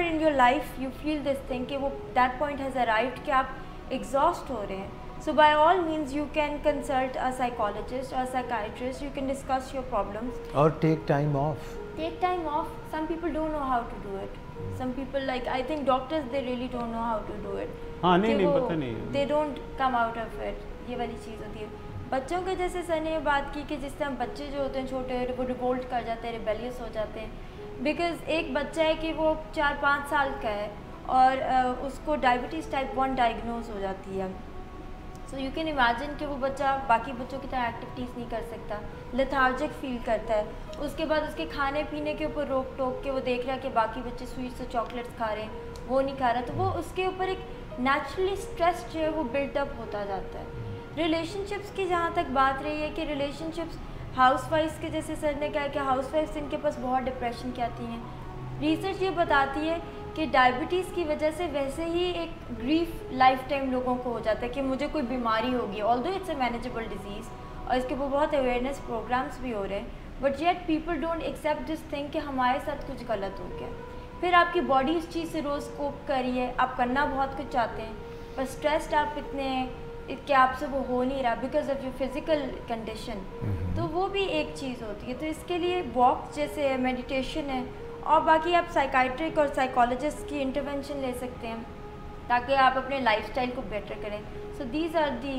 in your life you feel this thing कि वो दैट पॉइंट हैज़ अराइव्ड कि आप एग्जॉस्ट हो रहे हैं, so by all means you can consult a psychologist or a psychiatrist, you can discuss your problems or take time off. Some people don't know how to do it. Some people, like I think doctors, they really don't know how to do it. हाँ, नहीं पता नहीं, they don't come out of it. ये वाली चीज़ होती है। बच्चों के जैसे सर ने ये बात की कि जिस तरह बच्चे जो होते हैं छोटे, वो रिवोल्ट कर जाते हैं, रिबेलियस हो जाते हैं। बिकॉज एक बच्चा है कि वो 4-5 साल का है और उसको डायबिटीज़ टाइप 1 डायग्नोज हो जाती है। सो यू कैन इमेजिन कि वो बच्चा बाकी बच्चों की तरह एक्टिविटीज़ नहीं कर सकता, लेथार्जिक फील करता है। उसके बाद उसके खाने पीने के ऊपर रोक टोक के वो देख रहा है कि बाकी बच्चे स्वीट्स और चॉकलेट्स खा रहे हैं, वो नहीं खा रहा, तो वो उसके ऊपर एक नेचुरली स्ट्रेस जो है वो बिल्टअप होता जाता है। रिलेशनशिप्स की जहाँ तक बात रही है कि रिलेशनशिप्स हाउसवाइफ्स के, जैसे सर ने कहा कि हाउसवाइफ्स इनके पास बहुत डिप्रेशन की आती हैं। रिसर्च ये बताती है कि डायबिटीज़ की वजह से वैसे ही एक ग्रीफ लाइफ टाइम लोगों को हो जाता है कि मुझे कोई बीमारी होगी, although it's a manageable disease, और इसके ऊपर बहुत अवेयरनेस प्रोग्राम्स भी हो रहे हैं, but yet people don't accept this thing कि हमारे साथ कुछ गलत हो गया। फिर आपकी बॉडी इस चीज़ से रोज़ कोप कर रही है, आप करना बहुत कुछ चाहते हैं, पर स्ट्रेस्ड आप इतने हैं कि आपसे वो हो नहीं रहा because of your physical condition. तो वो भी एक चीज़ होती है। तो इसके लिए वॉक जैसे मेडिटेशन है, और बाकी आप साइकाइट्रिक और साइकोलॉजिस्ट की इंटरवेंशन ले सकते हैं ताकि आप अपने लाइफस्टाइल को बेटर करें। So these are the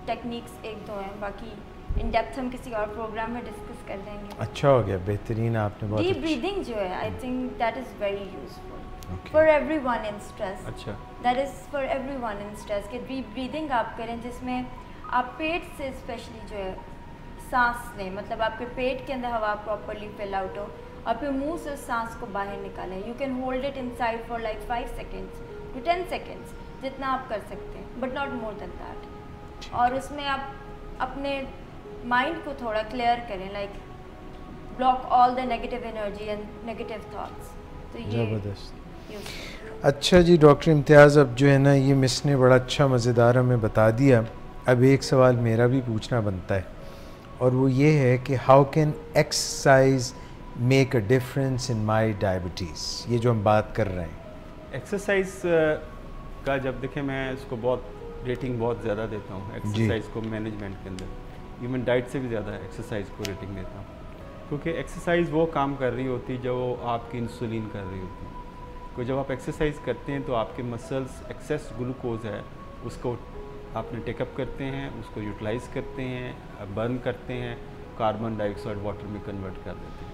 techniques, एक दो हैं, बाकी इन डेप्थ हम किसी और प्रोग्राम में डिस्कस कर लेंगे। अच्छा हो गया, बेहतरीन, आपने बहुत डीप ब्रीदिंग जो है, I think that is very useful for everyone in stress. अच्छा, that is for everyone in stress कि डीप ब्रीदिंग आप करें, जिसमें आप पेट से स्पेशली जो है सांस लें, मतलब आपके पेट के अंदर हवा प्रॉपरली फिल आउट हो, और फिर मुंह से सांस को बाहर निकालें। You can hold it inside for like 5 seconds to 10 seconds, जितना आप कर सकते हैं, but not more than that. और उसमें आप अपने माइंड को थोड़ा क्लियर करें, like block all the negative energy and negative thoughts. तो ये ज़बरदस्त। अच्छा जी डॉक्टर इम्तियाज़, अब जो है ना ये मिस ने बड़ा अच्छा मज़ेदार हमें बता दिया। अब एक सवाल मेरा भी पूछना बनता है और वो ये है कि how can exercise make a difference in my diabetes, ये जो हम बात कर रहे हैं। एक्सरसाइज का जब देखें मैं इसको बहुत रेटिंग बहुत ज़्यादा देता हूँ एक्सरसाइज को मैनेजमेंट के अंदर, इवन डाइट से भी ज़्यादा एक्सरसाइज को रेटिंग देता हूँ, क्योंकि एक्सरसाइज वो काम कर रही होती है जो आपकी इंसुलिन कर रही होती है। तो जब आप एक्सरसाइज करते हैं तो आपके मसल्स एक्सेस ग्लूकोज है उसको आपने टेकअप करते हैं, उसको यूटिलाइज़ करते हैं, बर्न करते हैं, कार्बन डाइऑक्साइड वाटर में कन्वर्ट कर देते हैं।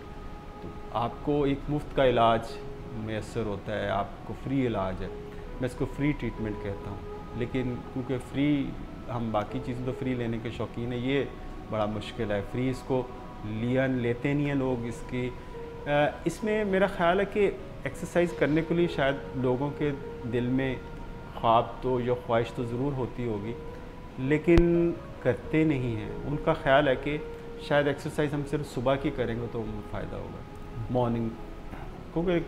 तो आपको एक मुफ्त का इलाज मैसर होता है, आपको फ्री इलाज है, मैं इसको फ्री ट्रीटमेंट कहता हूँ। लेकिन क्योंकि फ्री हम बाकी चीज़ें तो फ्री लेने के शौकीन है, ये बड़ा मुश्किल है, फ्री इसको लेते नहीं हैं लोग। इसमें मेरा ख़्याल है कि एक्सरसाइज करने के लिए शायद लोगों के दिल में ख्वाब तो या ख्वाहिश तो ज़रूर होती होगी, लेकिन करते नहीं हैं। उनका ख़्याल है कि शायद एक्सरसाइज हम सिर्फ सुबह की करेंगे तो फ़ायदा होगा, मॉर्निंग, क्योंकि एक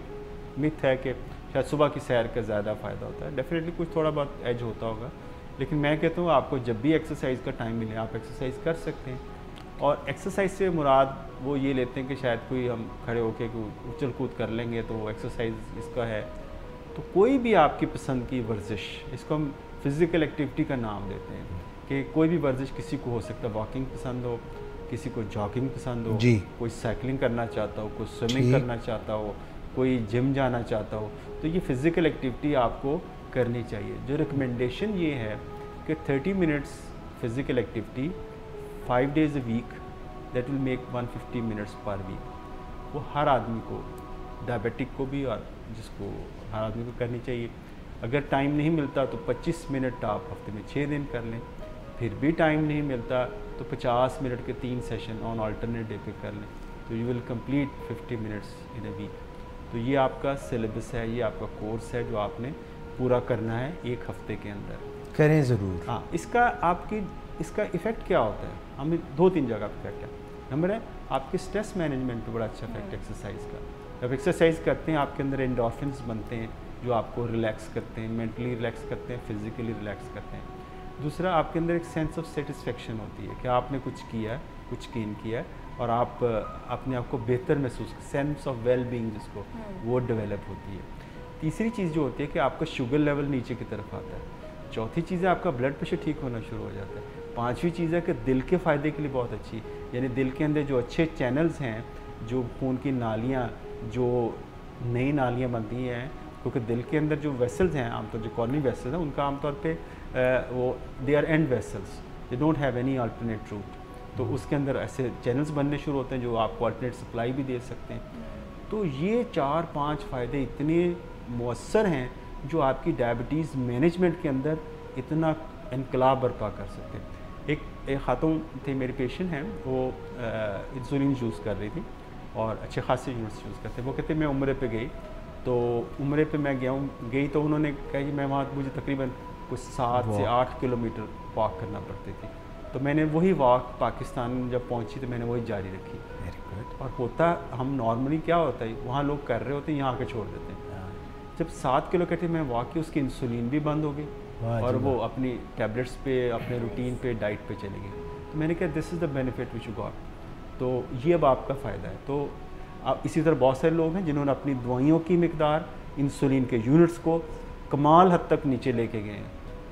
मिथ है कि शायद सुबह की सैर का ज़्यादा फ़ायदा होता है। डेफिनेटली कुछ थोड़ा बहुत एज होता होगा, लेकिन मैं कहता हूँ आपको जब भी एक्सरसाइज का टाइम मिले आप एक्सरसाइज कर सकते हैं। और एक्सरसाइज से मुराद वो ये लेते हैं कि शायद कोई हम खड़े होकर उछल कूद कर लेंगे तो एक्सरसाइज इसका है। तो कोई भी आपकी पसंद की वर्जिश, इसको हम फिज़िकल एक्टिविटी का नाम देते हैं कि कोई भी वर्जिश किसी को हो सकता है, वॉकिंग पसंद हो, किसी को जॉगिंग पसंद हो, कोई साइकिलिंग करना चाहता हो, कोई स्विमिंग करना चाहता हो, कोई जिम जाना चाहता हो, तो ये फ़िज़िकल एक्टिविटी आपको करनी चाहिए। जो रिकमेंडेशन ये है कि 30 minutes physical activity 5 days a week, that will make 150 minutes per week। वो हर आदमी को, डायबिटिक को भी और जिसको हर आदमी को करनी चाहिए। अगर टाइम नहीं मिलता तो 25 मिनट आप हफ्ते में 6 दिन कर लें, फिर भी टाइम नहीं मिलता तो 50 मिनट के 3 सेशन ऑन अल्टरनेट डे पे कर लें, तो you will complete 50 minutes in a week. तो ये आपका सिलेबस है, ये आपका कोर्स है जो आपने पूरा करना है एक हफ्ते के अंदर। करें ज़रूर। हाँ, इसका इफ़ेक्ट क्या होता है, हमें 2-3 जगह इफेक्ट है। नंबर है आपके स्ट्रेस मैनेजमेंट पे बड़ा अच्छा इफेक्ट है एक्सरसाइज का। जब एक्सरसाइज करते हैं आपके अंदर एंडोर्फिन्स बनते हैं जो आपको रिलैक्स करते हैं, मेंटली रिलैक्स करते हैं, फिजिकली रिलैक्स करते हैं। दूसरा, आपके अंदर एक सेंस ऑफ सेटिस्फेक्शन होती है कि आपने कुछ किया है, कुछ गेन किया है और आप अपने आप को बेहतर महसूस, सेंस ऑफ वेल बीइंग जिसको, वो डेवलप होती है। तीसरी चीज़ जो होती है कि आपका शुगर लेवल नीचे की तरफ आता है। चौथी चीज़ है आपका ब्लड प्रेशर ठीक होना शुरू हो जाता है। पांचवी चीज़ है कि दिल के फ़ायदे के लिए बहुत अच्छी, यानी दिल के अंदर जो अच्छे चैनल्स हैं, जो खून की नालियाँ, जो नई नालियाँ बनती हैं, क्योंकि दिल के अंदर जो वेसल्स हैं आमतौर जो कॉर्नी वेसल्स हैं उनका आमतौर पे वो they are end vessels, they don't have any alternate route, तो उसके अंदर ऐसे चैनल्स बनने शुरू होते हैं जो आपको अल्टरनेट सप्लाई भी दे सकते हैं। तो ये 4-5 फ़ायदे इतने मौसर हैं जो आपकी डायबिटीज़ मैनेजमेंट के अंदर इतना इनकलाब बर्पा कर सकते हैं। एक खातून थे मेरे पेशेंट हैं, वो इंसुलिन यूज़ कर रही थी और अच्छे खासे यूनिट्स यूज़ करते। वो कहते मैं उम्रे पे गई, तो उम्रे पे मैं गई तो उन्होंने कहा कि मैं वहाँ मुझे तकरीबन कुछ 7 से 8 किलोमीटर वॉक करना पड़ती थी। तो मैंने वही वॉक पाकिस्तान जब पहुँची तो मैंने वही जारी रखी। और होता हम नॉर्मली क्या होता है, वहाँ लोग कर रहे होते हैं, यहाँ आके छोड़ देते हैं। जब 7 किलो कहते मैं वॉक की, उसकी इंसुलिन भी बंद हो गई और वो अपनी टैबलेट्स पे, अपने रूटीन पे, डाइट पे चले गए। तो मैंने कहा this is the benefit which you got, तो ये अब आपका फ़ायदा है। तो अब इसी तरह बहुत सारे लोग हैं जिन्होंने अपनी दवाइयों की मिकदार, इंसुलिन के यूनिट्स को कमाल हद तक नीचे लेके गए हैं।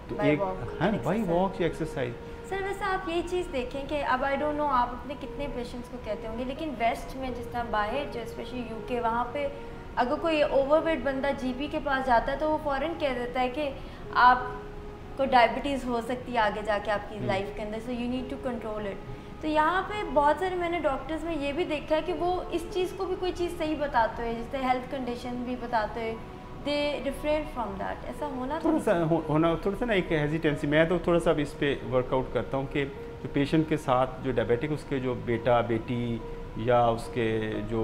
तो एक है बाई वॉक या एक्सरसाइज। सर वैसे आप ये चीज़ देखें कि अब आई डोंट नो आप अपने कितने पेशेंट्स को कहते होंगे, लेकिन वेस्ट में जिस तरह बाहर जो स्पेशली यूके, वहाँ पे अगर कोई ओवरवेट बंदा जीपी के पास जाता है तो वो फ़ौरन कह देता है कि आपको डायबिटीज़ हो सकती है आगे जाके आपकी लाइफ के अंदर, so you need to control it. तो यहाँ पे बहुत सारे मैंने डॉक्टर्स में ये भी देखा है कि वो इस चीज़ को भी कोई चीज़ सही बताते हैं, जैसे हेल्थ कंडीशन भी बताते हैं, दे रिफ्रेन फ्रॉम दैट। ऐसा होना थोड़ा सा ना एक हेजिटेंसी। मैं तो थोड़ा सा अब इस पर वर्कआउट करता हूँ कि जो पेशेंट के साथ जो डायबिटिक, उसके जो बेटा बेटी या उसके जो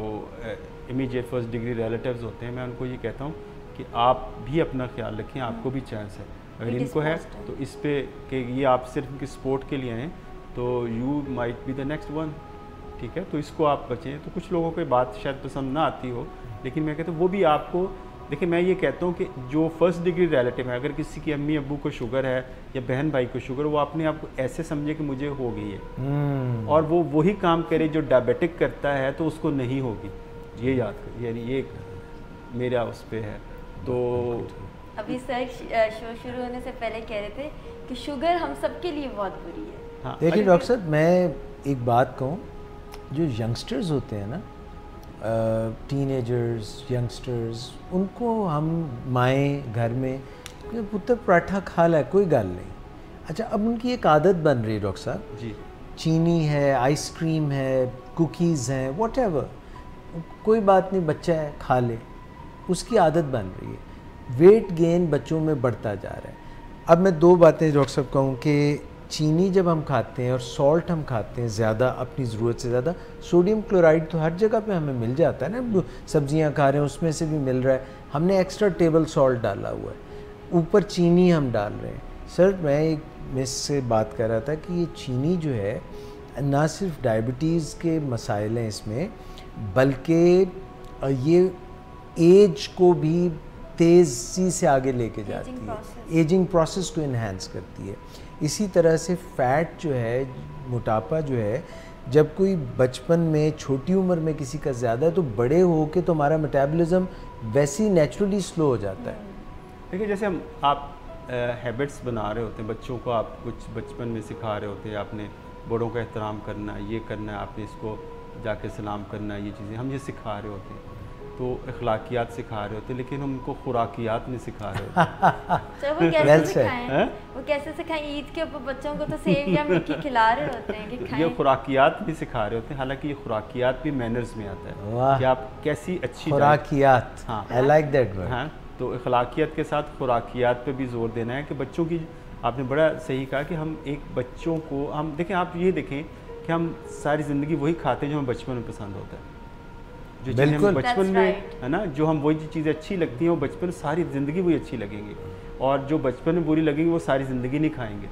इमीडिएट फर्स्ट डिग्री रिलेटिव्स होते हैं, मैं उनको ये कहता हूँ कि आप भी अपना ख्याल रखें, आपको भी चांस है। अगर इनको है तो इस पे कि ये आप सिर्फ इनकी सपोर्ट के लिए हैं तो you might be the next one. ठीक है, तो इसको आप बचें। तो कुछ लोगों को ये बात शायद पसंद ना आती हो, लेकिन मैं कहता हूँ वो भी आपको, देखिए मैं ये कहता हूँ कि जो फर्स्ट डिग्री रिलेटिव है, अगर किसी की अम्मी अब्बू को शुगर है या बहन भाई को शुगर, वो अपने आप को ऐसे समझे कि मुझे हो गई है, और वो वही काम करे जो डायबिटिक करता है तो उसको नहीं होगी, ये याद कर, यानी ये मेरा उस पर है। तो अभी सर शो शुरू होने से पहले कह रहे थे कि शुगर हम सबके लिए बहुत बुरी है। हाँ, देखिए डॉक्टर साहब, मैं एक बात कहूँ, जो यंगस्टर्स होते हैं ना, टीनेजर्स, यंगस्टर्स, उनको हम माएँ घर में पुत्र पराठा खा ला, कोई गल नहीं। अच्छा, अब उनकी एक आदत बन रही है डॉक्टर साहब जी, चीनी है, आइसक्रीम है, कुकीज़ हैं, व्हाटएवर, कोई बात नहीं, बच्चा है खा ले, उसकी आदत बन रही है। वेट गेन बच्चों में बढ़ता जा रहा है। अब मैं दो बातें डॉक्टर साहब कहूँ कि चीनी जब हम खाते हैं और सॉल्ट हम खाते हैं ज़्यादा, अपनी ज़रूरत से ज़्यादा, सोडियम क्लोराइड तो हर जगह पे हमें मिल जाता है ना, सब्जियां खा रहे हैं उसमें से भी मिल रहा है, हमने एक्स्ट्रा टेबल सॉल्ट डाला हुआ है, ऊपर चीनी हम डाल रहे हैं। सर मैं एक मिस से बात कर रहा था कि ये चीनी जो है ना सिर्फ डायबिटीज़ के मसाइल हैं इसमें, बल्कि ये एज को भी तेज़ी से आगे लेके जाती है, एजिंग प्रोसेस को इन्हांस करती है। इसी तरह से फ़ैट जो है, मोटापा जो है, जब कोई बचपन में छोटी उम्र में किसी का ज़्यादा है तो बड़े हो के तो हमारा मेटाबॉलिज्म वैसे ही नेचुरली स्लो हो जाता है। देखिए जैसे हम आप हैबिट्स बना रहे होते हैं, बच्चों को आप कुछ बचपन में सिखा रहे होते हैं, आपने बड़ों का एहतराम करना, ये करना, आपने इसको जाके सलाम करना, ये चीज़ें हम ये सिखा रहे होते हैं, तो अखलाकियात सिखा रहे होते हैं, लेकिन हम उनको खुराकियात नहीं सिखा रहे होते। तो वो कैसे सिखाएं? वो कैसे सिखाएं? ईद के ऊपर बच्चों को तो सेव या मिठी खिला रहे होते हैं कि खाएं। ये खुराकियात भी सिखा रहे होते हैं, हालांकि ये खुराकियात भी मैनर्स में आता है कि आप कैसी अच्छी खुराकियात, हाँ, आई लाइक दैट वर्ड। हाँ, तो अखलाकियात के साथ खुराकियात पे भी जोर देना है कि बच्चों की, आपने बड़ा सही कहा कि हम एक बच्चों को, हम देखें, आप ये देखें कि हम सारी ज़िंदगी वही खाते हैं जो हमें बचपन में पसंद होता है, जो चीज़ें हमें बचपन में है ना, जो हम वही चीज़ें अच्छी लगती हैं वो बचपन सारी ज़िंदगी वही अच्छी लगेंगी, और जो बचपन में बुरी लगेंगी वो सारी ज़िंदगी नहीं खाएंगे।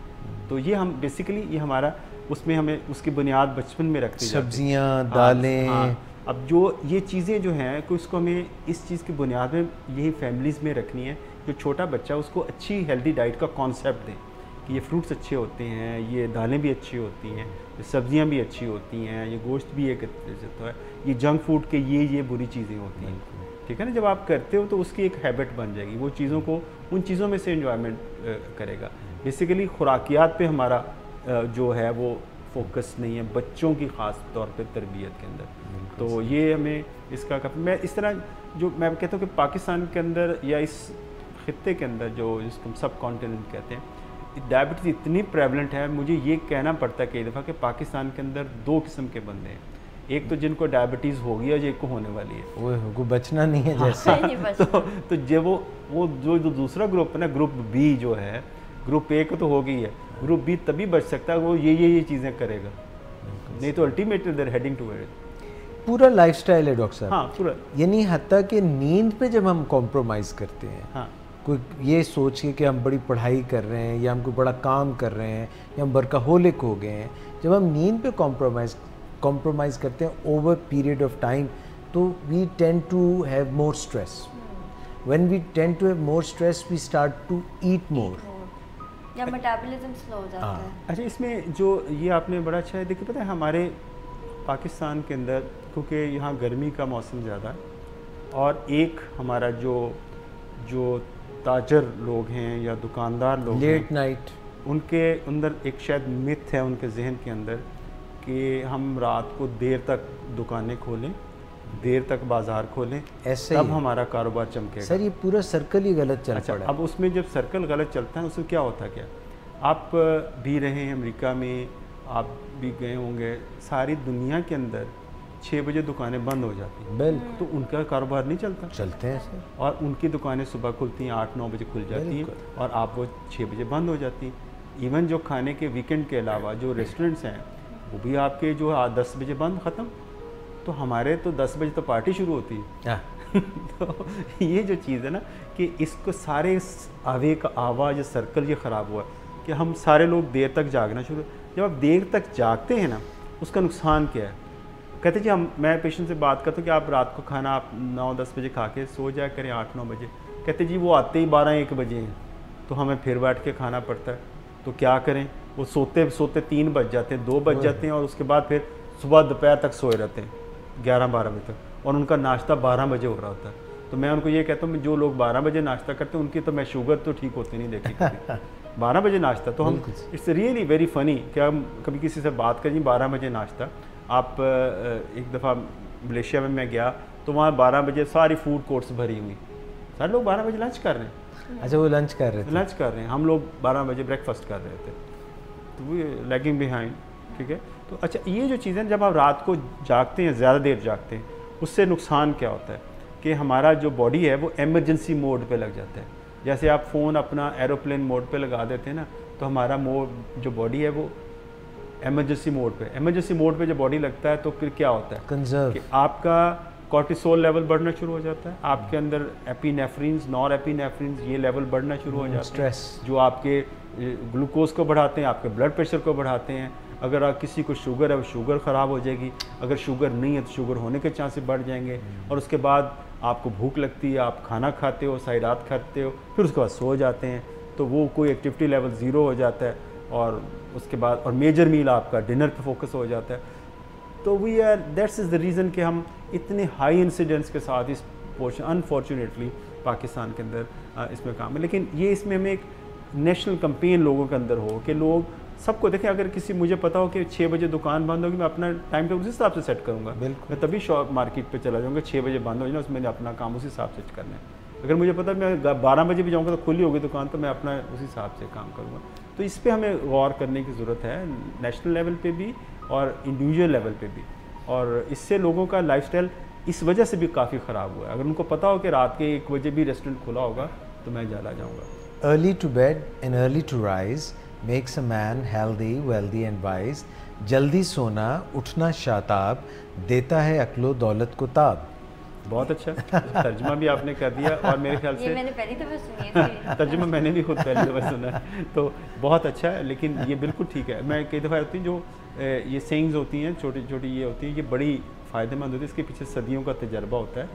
तो ये हम बेसिकली, ये हमारा उसमें हमें उसकी बुनियाद बचपन में रखते हैं, सब्जियाँ, दालें। हाँ, अब जो ये चीज़ें जो हैं कि उसको हमें इस चीज़ की बुनियाद में यही फैमिलीज़ में रखनी है। जो छोटा बच्चा, उसको अच्छी हेल्दी डाइट का कॉन्सेप्ट दें कि ये फ्रूट्स अच्छे होते हैं, ये दालें भी अच्छी होती हैं, ये सब्जियां भी अच्छी होती हैं, ये गोश्त भी एक तो है, ये जंक फूड के ये बुरी चीज़ें होती हैं, ठीक है ना। जब आप करते हो तो उसकी एक हैबिट बन जाएगी, वो चीज़ों को, उन चीज़ों में से इन्जॉयमेंट करेगा। बेसिकली खुराकियात पे हमारा जो है वो फोकस नहीं है, बच्चों की ख़ास तौर पे तरबियत के अंदर। तो ये हमें इसका काफ़ी, मैं इस तरह जो मैं कहता हूँ कि पाकिस्तान के अंदर या इस खित्ते के अंदर, जो जिसको हम सब कॉन्टिनेंट कहते हैं, डायबिटीज़ इतनी प्रेवलेंट है, मुझे ये कहना पड़ता है कई दफ़ा कि पाकिस्तान के अंदर दो किस्म के बंदे हैं, एक तो जिनको डायबिटीज़ होगी और एक को होने वाली है, वो बचना नहीं है जैसे। तो जब वो जो दूसरा ग्रुप है ना, ग्रुप बी जो है, ग्रुप ए को तो हो गई है, ग्रुप बी तभी बच सकता है वो ये चीज़ें करेगा, नहीं तो ultimately they're heading to it. पूरा लाइफस्टाइल है डॉक्टर साहब। हाँ, पूरा, यानी हत्ता कि नींद पे जब हम कॉम्प्रोमाइज़ करते हैं, हाँ, कोई ये सोच के कि हम बड़ी पढ़ाई कर रहे हैं या हम कोई बड़ा काम कर रहे हैं या हम वर्काहोलिक हो गए हैं, जब हम नींद पे कॉम्प्रोमाइज़ करते हैं ओवर पीरियड ऑफ टाइम, तो we tend to have more stress. When we tend to have more stress we start to eat more, या मेटाबॉलिज्म स्लो हो जाता है। अच्छा, इसमें जो ये आपने बड़ा अच्छा है, देखिए पता है हमारे पाकिस्तान के अंदर, क्योंकि यहाँ गर्मी का मौसम ज़्यादा है, और एक हमारा जो ताजर लोग हैं या दुकानदार लोग लेट नाइट, उनके अंदर एक शायद मिथ है उनके जहन के अंदर कि हम रात को देर तक दुकानें खोलें, देर तक बाज़ार खोलें, ऐसे तब हमारा कारोबार चमकेगा। सर ये पूरा सर्कल ही गलत चल पड़ा है। अब उसमें जब सर्कल गलत चलता है उसमें क्या होता है, क्या आप भी रहे हैं अमेरिका में, आप भी गए होंगे, सारी दुनिया के अंदर 6 बजे दुकानें बंद हो जाती हैं, बिल्कुल, तो उनका कारोबार नहीं चलता, चलते हैं सर, और उनकी दुकानें सुबह खुलती हैं, 8-9 बजे खुल जाती हैं, और आप वो 6 बजे बंद हो जाती हैं। इवन जो खाने के वीकेंड के अलावा जो रेस्टोरेंट्स हैं वो भी आपके जो 10 बजे बंद ख़त्म, तो हमारे तो 10 बजे तो पार्टी शुरू होती है। तो ये जो चीज़ है ना कि इसको सारे आवे का आवाज़ सर्कल ये ख़राब हुआ कि हम सारे लोग देर तक जागना शुरू, जब आप देर तक जागते हैं ना, उसका नुकसान क्या है कहते जी मैं पेशेंट से बात करता हूँ कि आप रात को खाना आप 9-10 बजे खा के सो जाया करें 8-9 बजे। कहते जी वो आते ही 12-1 बजे हैं, तो हमें फिर बैठ के खाना पड़ता है, तो क्या करें। वो सोते सोते 3 बज जाते हैं, 2 बज जाते हैं, और उसके बाद फिर सुबह दोपहर तक सोए रहते हैं 11-12 बजे तक, और उनका नाश्ता 12 बजे हो रहा होता है। तो मैं उनको ये कहता हूँ जो लोग 12 बजे नाश्ता करते हैं उनकी तो मैं शुगर तो ठीक होती नहीं देखी 12 बजे नाश्ता। तो हम इट्स रियली वेरी फ़नी कि हम कभी किसी से बात करें 12 बजे नाश्ता। आप एक दफ़ा मलेशिया में मैं गया तो वहाँ 12 बजे सारी फूड कोर्ट्स भरी हुई, सारे लोग 12 बजे लंच कर रहे हैं। अच्छा, वो लंच कर रहे थे? लंच कर रहे हैं, हम लोग 12 बजे ब्रेकफास्ट कर रहे थे, तो वो लैगिंग बिहाइंड। ठीक है, तो अच्छा ये जो चीज़ें जब आप रात को जागते हैं, ज़्यादा देर जागते हैं, उससे नुकसान क्या होता है कि हमारा जो बॉडी है वो एमरजेंसी मोड पे लग जाता है। जैसे आप फ़ोन अपना एरोप्लेन मोड पे लगा देते हैं ना, तो हमारा मोड जो बॉडी है वो एमरजेंसी मोड पे जब बॉडी लगता है तो फिर क्या होता है कंजर्व, कि आपका कॉर्टिसोल लेवल बढ़ना शुरू हो जाता है, आपके अंदर एपिनेफ्रिन्स, नॉर एपिनेफ्रिन्स ये लेवल बढ़ना शुरू हो जाता है, स्ट्रेस जो आपके ग्लूकोज को बढ़ाते हैं, आपके ब्लड प्रेशर को बढ़ाते हैं। अगर आप किसी को शुगर है वो शुगर ख़राब हो जाएगी, अगर शुगर नहीं है तो शुगर होने के चांसेस बढ़ जाएंगे, और उसके बाद आपको भूख लगती है, आप खाना खाते हो, साइरात खाते हो, फिर उसके बाद सो जाते हैं, तो वो कोई एक्टिविटी लेवल ज़ीरो हो जाता है, और उसके बाद और मेजर मील आपका डिनर पे फोकस हो जाता है। तो we are that's is the reason कि हम इतने हाई इंसिडेंट्स के साथ इस पोर्शन अनफॉर्चुनेटली पाकिस्तान के अंदर इसमें काम है। लेकिन ये इसमें हमें एक नेशनल कैंपेन लोगों के अंदर हो कि लोग सबको देखें। अगर किसी मुझे पता हो कि 6 बजे दुकान बंद होगी, मैं अपना टाइम टेबल उसी हिसाब से सेट करूँगा, मैं तभी शॉप मार्केट पे चला जाऊँगा, 6 बजे बंद हो जाए उसमें अपना काम उसी हिसाब से करना है। अगर मुझे पता मैं 12 बजे भी जाऊँगा तो खुली होगी दुकान, तो मैं अपना उसी हिसाब से काम करूँगा। तो इस पर हमें गौर करने की ज़रूरत है, नेशनल लेवल पे भी और इंडिविजुअल लेवल पे भी। और इससे लोगों का लाइफस्टाइल इस वजह से भी काफ़ी ख़राब हुआ है। अगर उनको पता हो कि रात के 1 बजे भी रेस्टोरेंट खुला होगा तो मैं चला जाऊँगा। Early to bed and early to rise makes a man healthy, wealthy and wise. जल्दी सोना, उठना शाताब, देता है अक्लो दौलत को ताब। बहुत अच्छा तर्जुमा भी आपने कर दिया, और मेरे ख्याल से मैंने पहली दफ़ा सुनी है तर्जुमा मैंने भी खुद पहली दफ़ा सुना है, तो बहुत अच्छा है। लेकिन ये बिल्कुल ठीक है। मैं कई दफ़ा होती जो ये सेइंग्स होती हैं, छोटी छोटी ये होती हैं, ये बड़ी फ़ायदेमंद होती है, इसके पीछे सदियों का तजर्बा होता है।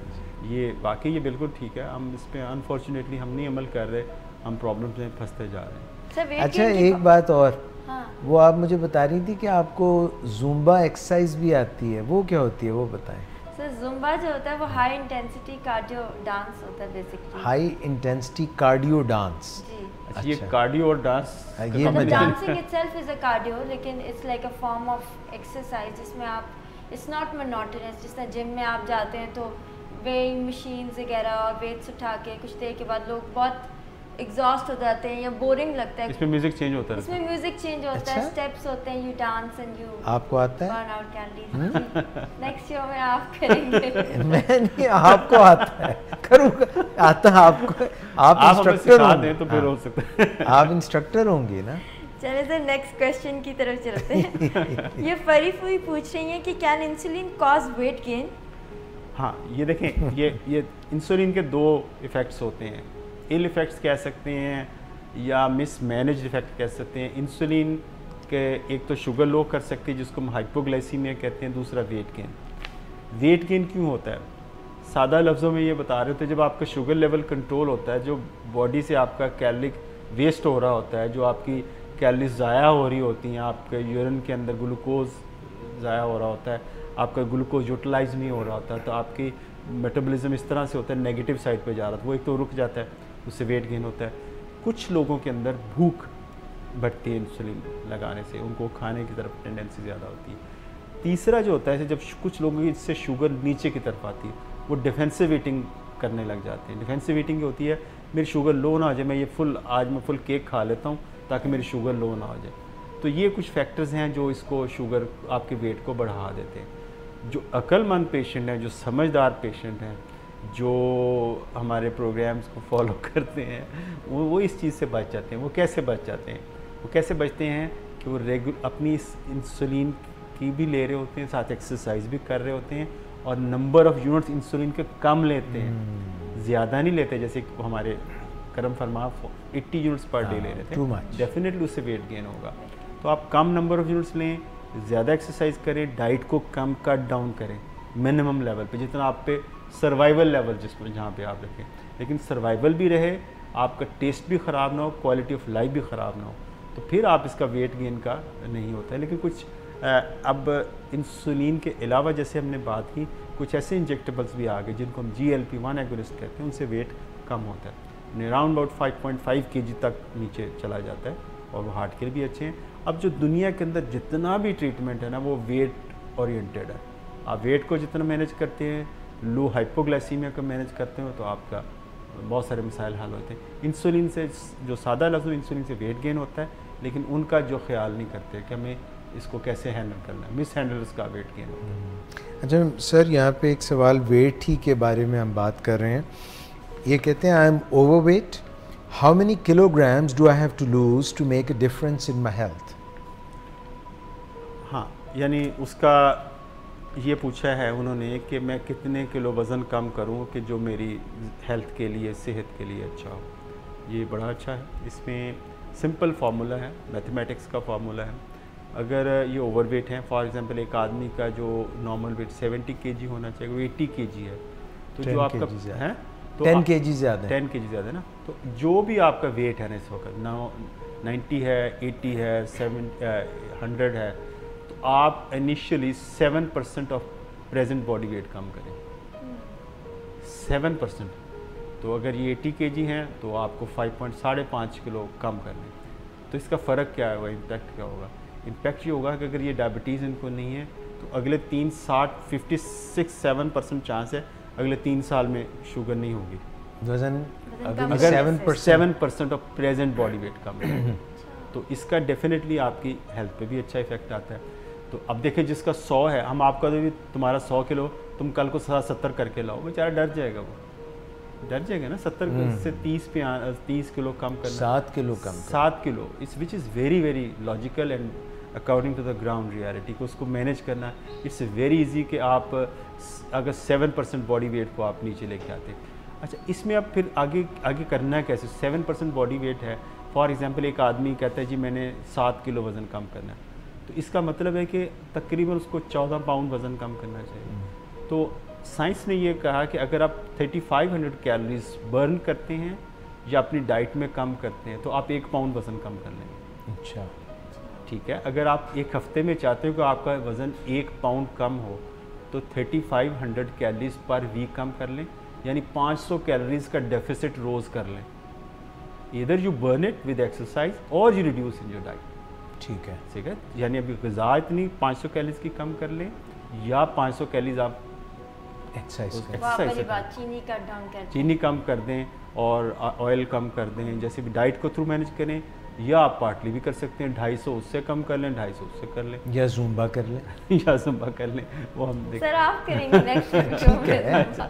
ये वाकई ये बिल्कुल ठीक है। हम इस पर अनफॉर्चुनेटली हम नहीं अमल कर रहे, हम प्रॉब्लम्स में फंसते जा रहे हैं। अच्छा, एक बात और, वो आप मुझे बता रही थी कि आपको ज़ुम्बा एक्सरसाइज भी आती है, वो क्या होती है, वो बताएं। सर ज़ुम्बा जो होता है वो हाई इंटेंसिटी कार्डियो डांस होता है basically. High intensity cardio dance. जी। अच्छा, ये कार्डियो और डांस, ये मैं dancing itself is a cardio, लेकिन it's like a form of exercise जिसमें आप, इट्स नॉट मोनोटोनस। जिस तरह जिम में आप जाते हैं तो वेइंग मशीन्स वगैरह और वेट्स उठा के कुछ देर के बाद लोग बहुत एग्जॉस्ट हो जाते हैं या बोरिंग लगता है। इसमें म्यूजिक चेंज होता है, इसमें म्यूजिक चेंज होता है, स्टेप्स होते हैं, यू डांस एंड यू आपको आता है burn out candies. Next show में आप करेंगे। मैं नहीं, आपको आता है, करूँगा, आता है आपको, आप इंस्ट्रक्टर होंगे तो फिर हो सकता है आप इंस्ट्रक्टर होंगे ना। चलिए सर नेक्स्ट क्वेश्चन की तरफ चलते हैं। ये फरीफुई पूछ रही हैं कि can insulin cause weight gain? हाँ, ये देखें, ये इंसुलिन के 2 इफ़ेक्ट्स होते हैं। इल इफ़ेक्ट्स कह सकते हैं या मिसमैनेज्ड इफ़ेक्ट कह सकते हैं। इंसुलिन के एक तो शुगर लो कर सकती है जिसको हम हाइपोग्लाइसीमिया कहते हैं, दूसरा वेट गेन। वेट गेन क्यों होता है? सादा लफ्ज़ों में ये बता रहे थे, जब आपका शुगर लेवल कंट्रोल होता है, जो बॉडी से आपका कैलोरिक वेस्ट हो रहा होता है, जो आपकी कैलोरीज ज़ाया हो रही होती हैं, आपके यूरिन के अंदर ग्लूकोज ज़ाया हो रहा होता है, आपका ग्लूकोज यूटिलाइज नहीं हो रहा होता, तो आपकी मेटाबॉलिज्म इस तरह से होता है, नेगेटिव साइड पे जा रहा था, वो एक तो रुक जाता है, उससे वेट गेन होता है। कुछ लोगों के अंदर भूख बढ़ती है इंसुलिन लगाने से, उनको खाने की तरफ टेंडेंसी ज़्यादा होती है। तीसरा जो होता है, जब कुछ लोगों की इससे शुगर नीचे की तरफ आती है, वो डिफेंसिव ईटिंग करने लग जाते हैं। डिफेंसिव ईटिंग होती है, मेरी शुगर लो ना हो जाए, मैं ये आज मैं फुल केक खा लेता हूँ ताकि मेरी शुगर लो ना हो जाए। तो ये कुछ फैक्टर्स हैं जो इसको शुगर आपके वेट को बढ़ा देते हैं। जो अक्लमंद पेशेंट हैं, जो समझदार पेशेंट हैं, जो हमारे प्रोग्राम्स को फॉलो करते हैं, वो इस चीज़ से बच जाते हैं। वो कैसे बच जाते हैं? वो कैसे बचते हैं कि वो अपनी इंसुलिन की भी ले रहे होते हैं, साथ एक्सरसाइज भी कर रहे होते हैं, और नंबर ऑफ़ यूनिट्स इंसुलिन के कम लेते हैं, ज़्यादा नहीं लेते। जैसे हमारे करम फरमा 80 यूनिट्स पर डे ले रहे थे, डेफिनेटली उससे वेट गेन होगा। तो आप कम नंबर ऑफ़ यूनिट्स लें, ज़्यादा एक्सरसाइज करें, डाइट को कम कट डाउन करें मिनिमम लेवल पे, जितना आप पे सर्वाइवल लेवल जिसमें जहाँ पे आप रखें, लेकिन सर्वाइवल भी रहे, आपका टेस्ट भी ख़राब ना हो, क्वालिटी ऑफ लाइफ भी ख़राब ना हो, तो फिर आप इसका वेट गेन का नहीं होता है। लेकिन कुछ अब इंसुलिन के अलावा जैसे हमने बात की, कुछ ऐसे इंजेक्टेबल्स भी आ गए जिनको हम GLP-1 एगोनिस्ट कहते हैं, उनसे वेट कम होता है, अराउंड अबाउट 5.5 kg तक नीचे चला जाता है, और वो हार्ट के लिए भी अच्छे हैं। अब जो दुनिया के अंदर जितना भी ट्रीटमेंट है ना, वो वेट ओरिएंटेड है। आप वेट को जितना मैनेज करते हैं, लो हाइपोग्लाइसीमिया को मैनेज करते हो, तो आपका बहुत सारे मसाइल हल होते हैं। इंसुलिन से, जो सादा लफ्ज़, इंसुलिन से वेट गेन होता है, लेकिन उनका जो ख्याल नहीं करते कि हमें इसको कैसे हैंडल करना है, मिस हैंडल्स का वेट गेन होता है। अच्छा सर, यहाँ पे एक सवाल वेट ही के बारे में हम बात कर रहे हैं। ये कहते हैं I am overweight, how many kilograms do I have to lose to make a difference in my health? हाँ, यानी उसका ये पूछा है उन्होंने कि मैं कितने किलो वज़न कम करूं कि जो मेरी हेल्थ के लिए, सेहत के लिए अच्छा हो। ये बड़ा अच्छा है। इसमें सिंपल फार्मूला है, मैथमेटिक्स का फार्मूला है। अगर ये ओवरवेट है, फॉर एग्जांपल एक आदमी का जो नॉर्मल वेट 70 kg होना चाहिए, वो 80 kg है, तो जो आपका है तो 10 kg ज़्यादा है, 10 kg ज़्यादा है ना, तो जो भी आपका वेट है ना इस वक्त 90 है, 80 है, 100 है, तो आप initially 7% of present body weight कम करें, 7%। तो अगर ये 80 kg हैं तो आपको 5.5 किलो कम कर लें। तो इसका फ़र्क क्या होगा, इम्पैक्ट क्या होगा? इम्पैक्ट ये होगा कि अगर ये डायबिटीज़ इनको नहीं है तो अगले 56-7% चांस है अगले 3 साल में शुगर नहीं होगी। वजन अगर 7% ऑफ प्रेजेंट बॉडी वेट कम है तो इसका डेफिनेटली आपकी हेल्थ पे भी अच्छा इफेक्ट आता है। तो अब देखिए जिसका 100 है, हम आपका भी तुम्हारा 100 किलो तुम कल को 70 करके लाओ, बेचारा डर जाएगा, वो डर जाएगा ना। 70 से 30 किलो कम करना, 7 किलो कम, 7 किलो, इस which is very very logical and according to the ground reality को उसको मैनेज करना इट्स वेरी इजी कि आप अगर 7% बॉडी वेट को आप नीचे लेके आते। अच्छा, इसमें अब फिर आगे करना कैसे? 7% बॉडी वेट है, फॉर एग्जांपल एक आदमी कहता है जी मैंने 7 किलो वज़न कम करना है, तो इसका मतलब है कि तकरीबन उसको 14 पाउंड वज़न कम करना चाहिए। तो साइंस ने ये कहा कि अगर आप 3500 कैलोरीज बर्न करते हैं या अपनी डाइट में कम करते हैं तो आप 1 पाउंड वज़न कम कर लेंगे। अच्छा, ठीक है। अगर आप एक हफ्ते में चाहते हो कि आपका वज़न 1 पाउंड कम हो तो 3500 कैलोरीज पर वीक कम कर लें, यानी 500 कैलोरीज का डेफिसिट रोज़ कर लें। इधर you burn it with exercise और you reduce in your diet. ठीक है, ठीक है, यानी अभी ग़िज़ा इतनी 500 कैलोरीज की कम कर लें या 500 कैलोरीज आप एक्सरसाइज चीनी कम कर दें और ऑयल कम कर दें, जैसे भी डाइट को थ्रू मैनेज करें, या आप पार्टली भी कर सकते हैं, 250 उससे कम कर लें, 250 उससे कर लें, या ज़ुम्बा कर लें या ज़ुम्बा कर लें, वो हम देखें। सर आप करेंगे नेक्स्ट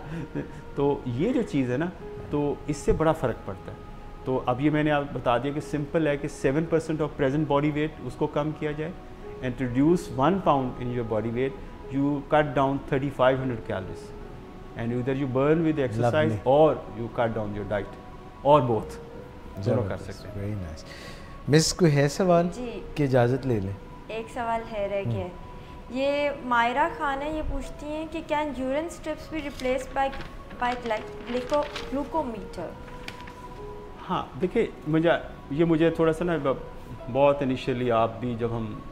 तो ये जो चीज़ है ना, तो इससे बड़ा फ़र्क पड़ता है। तो अब ये मैंने आप बता दिया कि सिंपल है कि 7% ऑफ प्रेजेंट बॉडी वेट उसको कम किया जाए and reduce 1 pound in your body weight, you cut down 3500 calories and इधर यू बर्न विद एक्सरसाइज और you cut down your diet, और बोथ दोनों कर सकते हैं। Very nice. मिस कोई है सवाल की इजाज़त ले लें? एक सवाल है रह गया। ये मायरा खान है, ये पूछती हैं कि can urine strips be replace by glucometer? हाँ, देखिए मुझे थोड़ा सा ना बहुत इनिशियली आप भी जब हम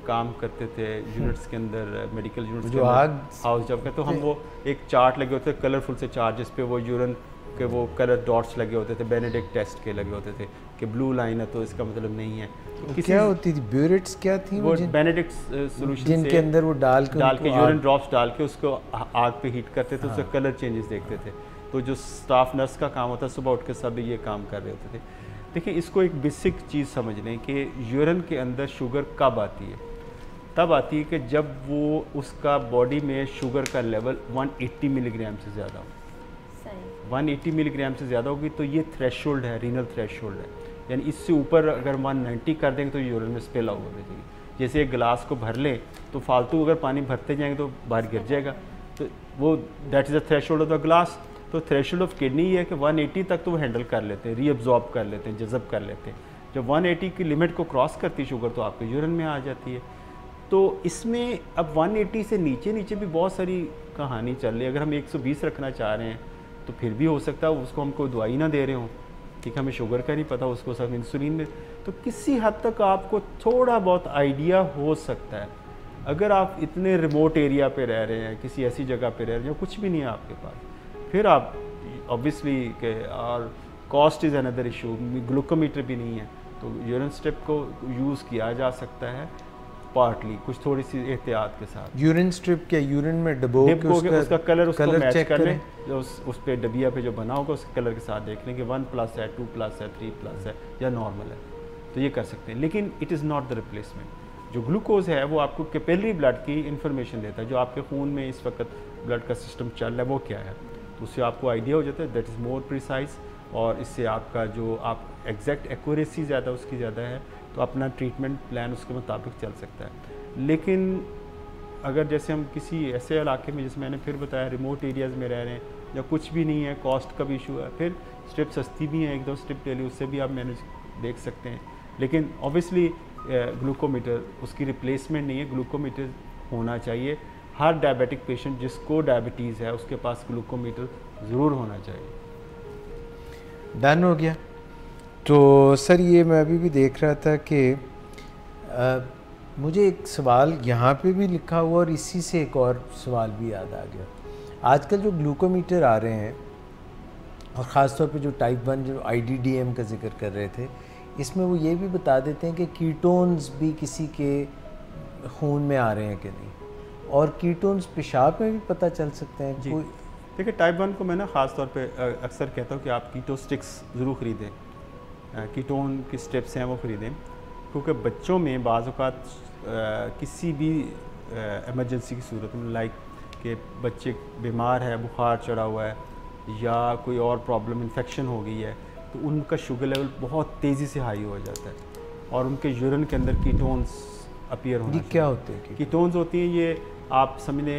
काम करते थे यूनिट्स के अंदर, मेडिकल यूनिट्स के अंदर, हाउस जब तो हम वो एक चार्ट लगे होते थे, कलरफुल से चार्ट, जिस पे वो यूरिन के वो कलर डॉट्स लगे होते थे, बेनेडिक्ट टेस्ट के लगे होते थे कि ब्लू लाइन है तो इसका मतलब नहीं है। तो क्या होती थी ब्यूरेट्स, क्या थी वो बेनेडिक्ट सोल्यूशन जिनके अंदर वो डाल के यूरिन ड्रॉप्स डाल के उसको आग पे हीट करते थे, उससे कलर चेंजेस देखते थे। तो जो स्टाफ नर्स का काम होता है सुबह उठ के सब ये काम कर रहे होते थे। देखिए इसको एक बेसिक चीज़ समझ लें कि यूरिन के अंदर शुगर कब आती है? तब आती है कि जब वो उसका बॉडी में शुगर का लेवल 180 मिलीग्राम से ज़्यादा हो। 180 मिलीग्राम से ज़्यादा होगी तो ये थ्रेशोल्ड है, रीनल थ्रेशोल्ड है, यानी इससे ऊपर अगर 190 कर देंगे तो यूरिन में स्पिल आउट हो जाएगी। जैसे एक गिलास को भर लें तो फालतू अगर पानी भरते जाएंगे तो बाहर गिर जाएगा, तो वो that is the threshold of the glass. तो थ्रेशोल्ड ऑफ किडनी ये है कि 180 तक तो वो हैंडल कर लेते हैं, रीअब्जॉर्ब कर लेते हैं, जज़ब कर लेते हैं। जब 180 की लिमिट को क्रॉस करती शुगर तो आपके यूरिन में आ जाती है। तो इसमें अब 180 से नीचे नीचे भी बहुत सारी कहानी चल रही है। अगर हम 120 रखना चाह रहे हैं तो फिर भी हो सकता है उसको हम कोई दवाई ना दे रहे हों, ठीक है, हमें शुगर का नहीं पता, उसको सब इंसुलिन में, तो किसी हद तक आपको थोड़ा बहुत आइडिया हो सकता है। अगर आप इतने रिमोट एरिया पे रह रहे हैं, किसी ऐसी जगह पे रह रहे हैं जो कुछ भी नहीं है आपके पास, फिर आप ऑब्वियसली के, और cost is another issue, glucometer भी नहीं है, तो यूरिन स्ट्रिप को यूज़ किया जा सकता है पार्टली, कुछ थोड़ी सी एहतियात के साथ। यूरिन स्ट्रिप क्या यूरिन में डबो के उसका कलर उसको मैच चेक कर लें, जो उस पे डबिया पे जो बना होगा उसके कलर के साथ देख लें कि 1+ है, 2+ है, 3+ है या नॉर्मल है, तो ये कर सकते हैं। लेकिन it is not the replacement. जो ग्लूकोज है वो आपको कैपिलरी ब्लड की इंफॉर्मेशन देता है, जो आपके खून में इस वक्त ब्लड का सिस्टम चल रहा है वो क्या है, तो उससे आपको आइडिया हो जाता है, दैट इज़ मोर प्रिसाइज, और इससे आपका जो आप एग्जैक्ट एक्यूरेसी ज़्यादा उसकी ज़्यादा है, तो अपना ट्रीटमेंट प्लान उसके मुताबिक चल सकता है। लेकिन अगर जैसे हम किसी ऐसे इलाके में, जैसे मैंने फिर बताया, रिमोट एरियाज़ में रह रहे हैं या कुछ भी नहीं है, कॉस्ट का भी इशू है, फिर स्ट्रिप सस्ती भी है, 1-2 स्ट्रिप ले ली, उससे भी आप मैनेज देख सकते हैं। लेकिन ऑब्वियसली ग्लूकोमीटर उसकी रिप्लेसमेंट नहीं है, ग्लूकोमीटर होना चाहिए। हर डायबिटिक पेशेंट जिसको डायबिटीज़ है उसके पास ग्लूकोमीटर ज़रूर होना चाहिए। डन हो गया। तो सर ये मैं अभी भी देख रहा था कि मुझे एक सवाल यहाँ पे भी लिखा हुआ और इसी से एक और सवाल भी याद आ गया। आजकल जो ग्लूकोमीटर आ रहे हैं और ख़ास तौर पे जो टाइप 1 जो IDDM का जिक्र कर रहे थे, इसमें वो ये भी बता देते हैं कि कीटोन्स भी किसी के खून में आ रहे हैं कि नहीं, और कीटोन्स पेशाब में भी पता चल सकते हैं। कोई देखिए टाइप 1 को मैं ना ख़ास तौर पे अक्सर कहता हूँ कि आप कीटो स्टिक्स ज़रूर ख़रीदें, कीटोन की स्टेप्स हैं वो ख़रीदें, क्योंकि बच्चों में बाज़ औक़ात किसी भी इमरजेंसी की सूरत में, लाइक कि बच्चे बीमार है, बुखार चढ़ा हुआ है या कोई और प्रॉब्लम, इन्फेक्शन हो गई है, तो उनका शुगर लेवल बहुत तेज़ी से हाई हो जाता है और उनके यूरिन के अंदर कीटोन्स अपीयर होना। क्या होते हैं कीटोन्स? होती हैं ये आप समझने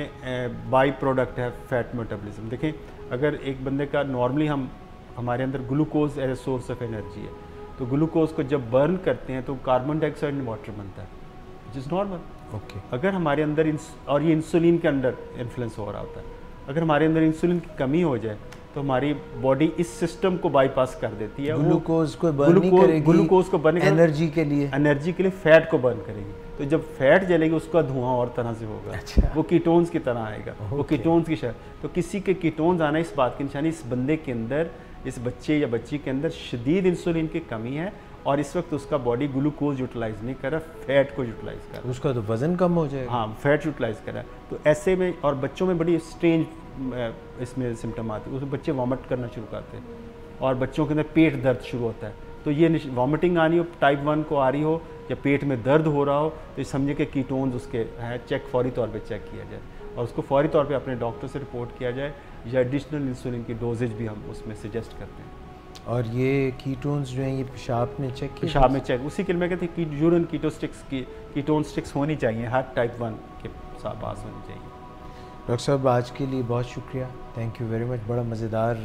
बाई प्रोडक्ट है फैट मेटाबॉलिज्म। देखें अगर एक बंदे का नॉर्मली हमारे अंदर glucose as a source of energy है, तो ग्लूकोज को जब बर्न करते हैं तो कार्बन डाइऑक्साइड एंड वाटर बनता है, विच इज़ नॉर्मल। ओके, अगर हमारे अंदर और ये इंसुलिन के अंदर इन्फ्लुएंस हो रहा होता है, अगर हमारे अंदर इंसुलिन की कमी हो जाए तो हमारी बॉडी इस सिस्टम को बाईपास कर देती है, ग्लूकोज को बर्न नहीं करेगी, ग्लूकोज को बर्न एनर्जी के लिए फैट को बर्न करेगी। तो जब फैट जलेगी उसका धुआं और तरह से होगा। अच्छा। वो कीटोन्स की तरह आएगा। वो कीटोन्स की तो किसी के कीटोन्स आना इस बात की निशानी इस बंदे के अंदर, इस बच्चे या बच्ची के अंदर शदीद इंसुलिन की कमी है और इस वक्त उसका बॉडी ग्लूकोज यूटिलाइज नहीं कर रहा, फैट को यूटिलाइज कर रहा है। उसका तो वजन कम हो जाएगा। हाँ, फैट यूटिलाइज कर रहा है। तो ऐसे में और बच्चों में बड़ी स्ट्रेंज इसमें सिम्टम आते हैं, उसमें बच्चे वॉमिट करना शुरू करते हैं और बच्चों के अंदर पेट दर्द शुरू होता है। तो ये वॉमिटिंग आनी हो, टाइप 1 को आ रही हो या पेट में दर्द हो रहा हो, तो समझे कि कीटोन्स उसके हैं, चेक फौरी तौर पे चेक किया जाए और उसको फौरी तौर पे अपने डॉक्टर से रिपोर्ट किया जाए या एडिशनल इंसुलिन की डोजेज भी हम उसमें सजेस्ट करते हैं। और ये कीटोन्स जो हैं ये पेशाब में चेक किए? पेशाब में चेक, उसी के लिए मैं कहती हूँ कि यूरिन कीटोन स्टिक्स होनी चाहिए, हर टाइप 1 के साथ पास होनी चाहिए। डॉक्टर साहब आज के लिए बहुत शुक्रिया, थैंक यू वेरी मच। बड़ा मज़ेदार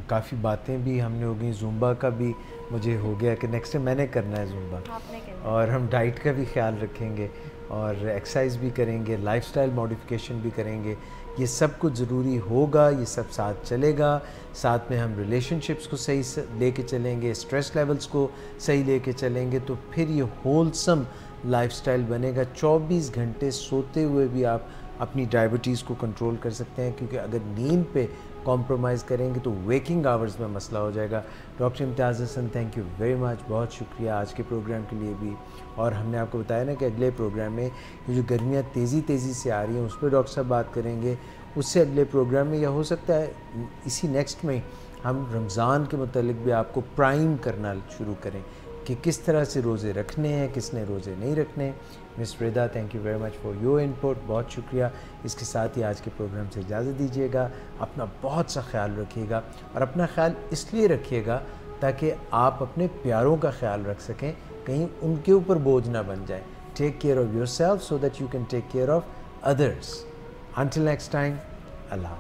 काफ़ी बातें भी हमने हो गई, ज़ुम्बा का भी मुझे हो गया कि नेक्स्ट टाइम मैंने करना है ज़ुम्बा, और हम डाइट का भी ख्याल रखेंगे और एक्सरसाइज भी करेंगे, लाइफस्टाइल मॉडिफिकेशन भी करेंगे। ये सब कुछ ज़रूरी होगा, ये सब साथ चलेगा। साथ में हम रिलेशनशिप्स को सही लेके चलेंगे, स्ट्रेस लेवल्स को सही लेके चलेंगे, तो फिर ये होलसम लाइफस्टाइल बनेगा। 24 घंटे सोते हुए भी आप अपनी डायबिटीज़ को कंट्रोल कर सकते हैं, क्योंकि अगर नींद पे कॉम्प्रोमाइज़ करेंगे तो वेकिंग आवर्स में मसला हो जाएगा। Doctor Imtiaz Hasan, thank you very much, बहुत शुक्रिया आज के प्रोग्राम के लिए भी। और हमने आपको बताया ना कि अगले प्रोग्राम में ये जो गर्मियाँ तेज़ी से आ रही हैं उस पर डॉक्टर साहब बात करेंगे। उससे अगले प्रोग्राम में, या हो सकता है इसी नेक्स्ट में, हम रमज़ान के मुतालिक भी आपको प्राइम करना शुरू करें कि किस तरह से रोज़े रखने हैं, किसने रोज़े नहीं रखने। Miss Reda, thank you very much for your input, बहुत शुक्रिया। इसके साथ ही आज के प्रोग्राम से इजाज़त दीजिएगा। अपना बहुत सा ख्याल रखिएगा, और अपना ख्याल इसलिए रखिएगा ताकि आप अपने प्यारों का ख्याल रख सकें, कहीं उनके ऊपर बोझ ना बन जाए। Take care of yourself so that you can take care of others. Until next time, Allah.